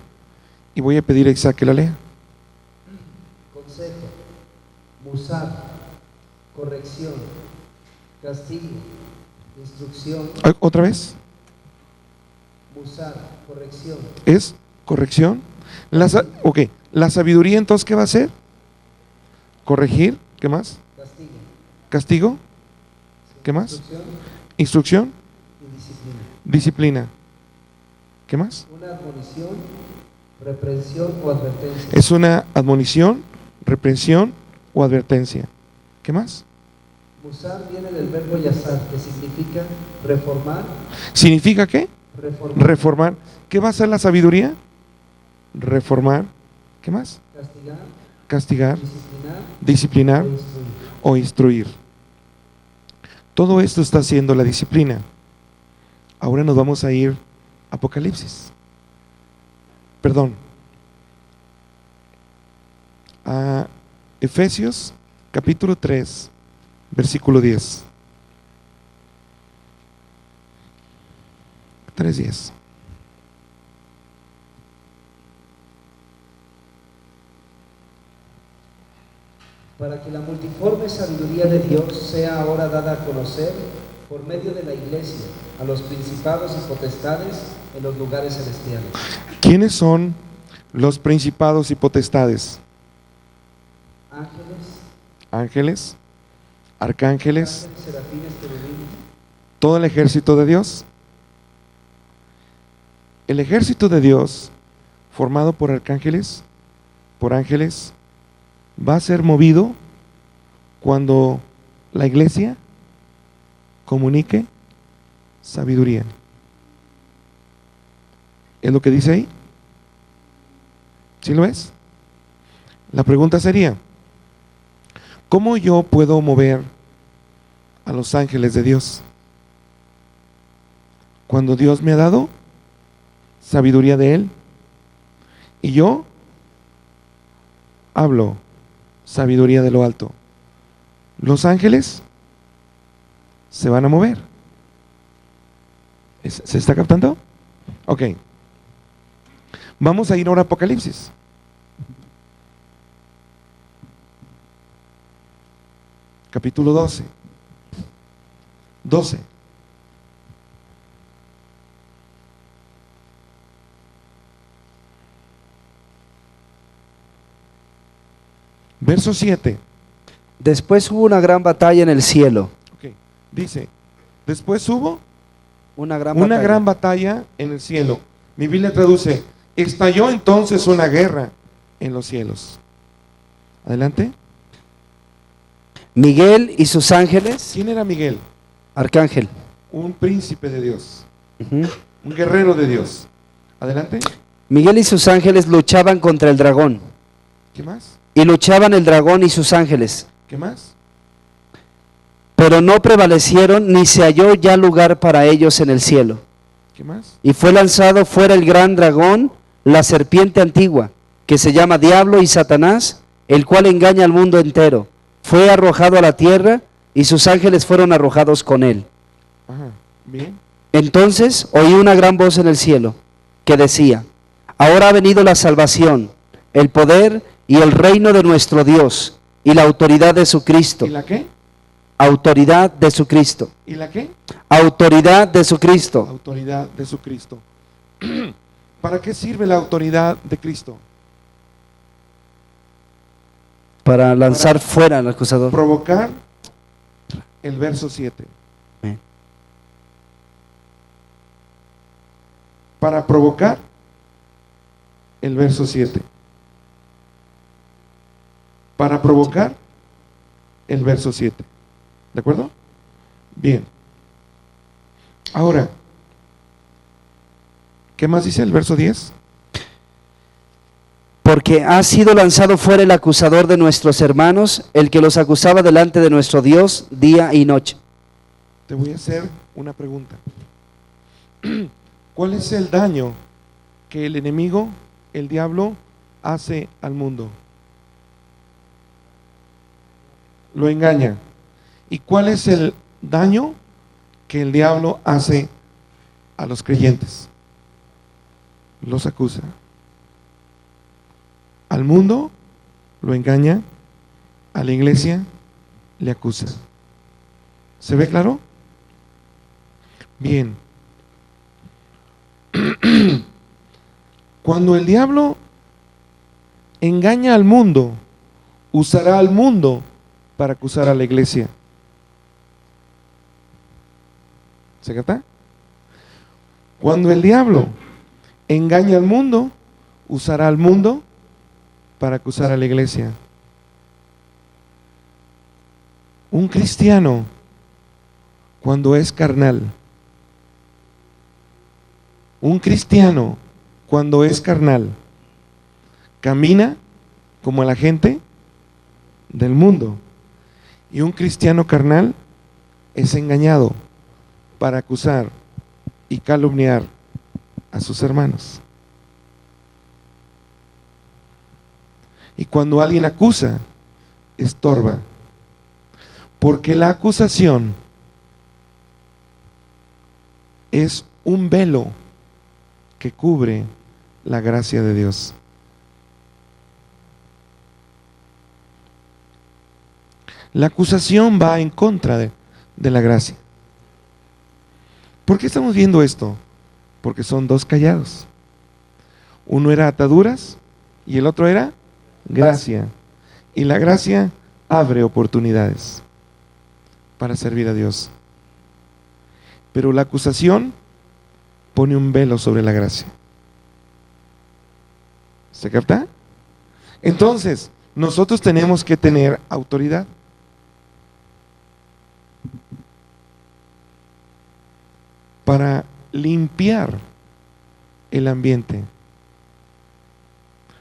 y voy a pedir a Isaac que la lea. Consejo, musar, corrección, castigo, instrucción. ¿Otra vez? Musar, corrección. ¿Es corrección? La sabiduría entonces, ¿qué va a hacer? Corregir, ¿qué más? Castigo. Castigo, ¿qué más? Instrucción Y disciplina. Disciplina, ¿qué más? Una admonición, reprensión o advertencia. Es una admonición, reprensión o advertencia. ¿Qué más? Musar viene del verbo yazar, que significa reformar. ¿Significa qué? Reformar. Reformar. ¿Qué va a hacer la sabiduría? Reformar. ¿Qué más? Castigar. Castigar, Disciplinar. disciplinar O instruir. o instruir. Todo esto está haciendo la disciplina. Ahora nos vamos a ir a Apocalipsis. Perdón. A Efesios capítulo 3, versículo 10. 3:10. Para que la multiforme sabiduría de Dios sea ahora dada a conocer por medio de la Iglesia a los principados y potestades en los lugares celestiales. ¿Quiénes son los principados y potestades? Ángeles, Ángeles, arcángeles, serafines, querubines. todo el ejército de Dios. El ejército de Dios, formado por arcángeles, por ángeles, va a ser movido cuando la iglesia comunique sabiduría. ¿Es lo que dice ahí? ¿Sí lo es? La pregunta sería, ¿cómo yo puedo mover a los ángeles de Dios? Cuando Dios me ha dado sabiduría de Él y yo hablo sabiduría de lo alto, los ángeles se van a mover. ¿Se está captando? Ok. Vamos a ir ahora a Apocalipsis. Capítulo 12. 12. Verso 7. Después hubo una gran batalla en el cielo. Okay. Dice, después hubo Una gran una batalla. gran batalla en el cielo. Mi Biblia traduce, estalló entonces una guerra en los cielos. Adelante. Miguel y sus ángeles. ¿Quién era Miguel? Arcángel. Un príncipe de Dios, Ujú. un guerrero de Dios. Adelante. Miguel y sus ángeles luchaban contra el dragón. ¿Qué más? Y luchaban el dragón y sus ángeles. ¿Qué más? Pero no prevalecieron, ni se halló ya lugar para ellos en el cielo. ¿Qué más? Y fue lanzado fuera el gran dragón, la serpiente antigua, que se llama Diablo y Satanás, el cual engaña al mundo entero. Fue arrojado a la tierra y sus ángeles fueron arrojados con él. Ajá, bien. Entonces oí una gran voz en el cielo que decía: ahora ha venido la salvación, el poder y el reino de nuestro Dios y la autoridad de su Cristo. ¿Y la qué? Autoridad de su Cristo. ¿Y la qué? Autoridad de su Cristo. Autoridad de su Cristo. ¿Para qué sirve la autoridad de Cristo? Para lanzar fuera al acusador. Provocar el verso 7. Para provocar el verso 7. Para provocar el verso 7. ¿De acuerdo? Bien. Ahora, ¿qué más dice el verso 10? Porque ha sido lanzado fuera el acusador de nuestros hermanos, el que los acusaba delante de nuestro Dios día y noche. Te voy a hacer una pregunta. ¿Cuál es el daño que el enemigo, el diablo, hace al mundo? Lo engaña. ¿Y cuál es el daño que el diablo hace a los creyentes? Los acusa. Al mundo lo engaña, a la iglesia le acusa. ¿Se ve claro? Bien. Cuando el diablo engaña al mundo, usará al mundo para acusar a la iglesia. ¿Se capta? Cuando el diablo engaña al mundo, usará al mundo para acusar a la iglesia. Un cristiano, cuando es carnal, un cristiano, cuando es carnal, camina como la gente del mundo. Y un cristiano carnal es engañado para acusar y calumniar a sus hermanos. Y cuando alguien acusa, estorba. Porque la acusación es un velo que cubre la gracia de Dios. La acusación va en contra de la gracia. ¿Por qué estamos viendo esto? Porque son dos callados. Uno era ataduras y el otro era gracia. Y la gracia abre oportunidades para servir a Dios. Pero la acusación pone un velo sobre la gracia. ¿Se capta? Entonces, nosotros tenemos que tener autoridad. Para limpiar el ambiente.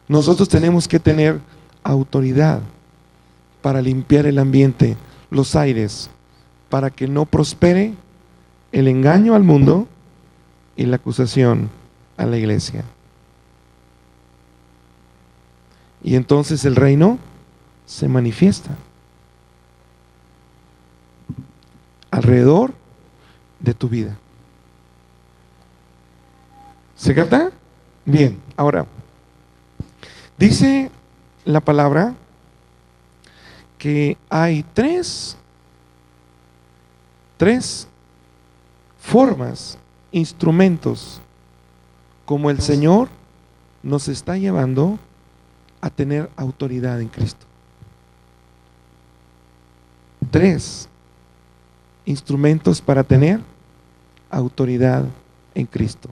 Nosotros tenemos que tener autoridad para limpiar el ambiente, los aires, para que no prospere el engaño al mundo y la acusación a la iglesia. Y entonces el reino se manifiesta alrededor de tu vida. ¿Se capta? Bien, ahora, dice la palabra que hay tres formas, instrumentos, como el Señor nos está llevando a tener autoridad en Cristo. 3 instrumentos para tener autoridad en Cristo.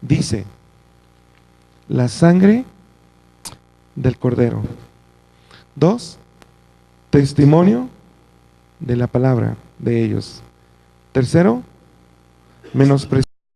Dice, la sangre del Cordero. 2, testimonio de la palabra de ellos. 3, menospreciar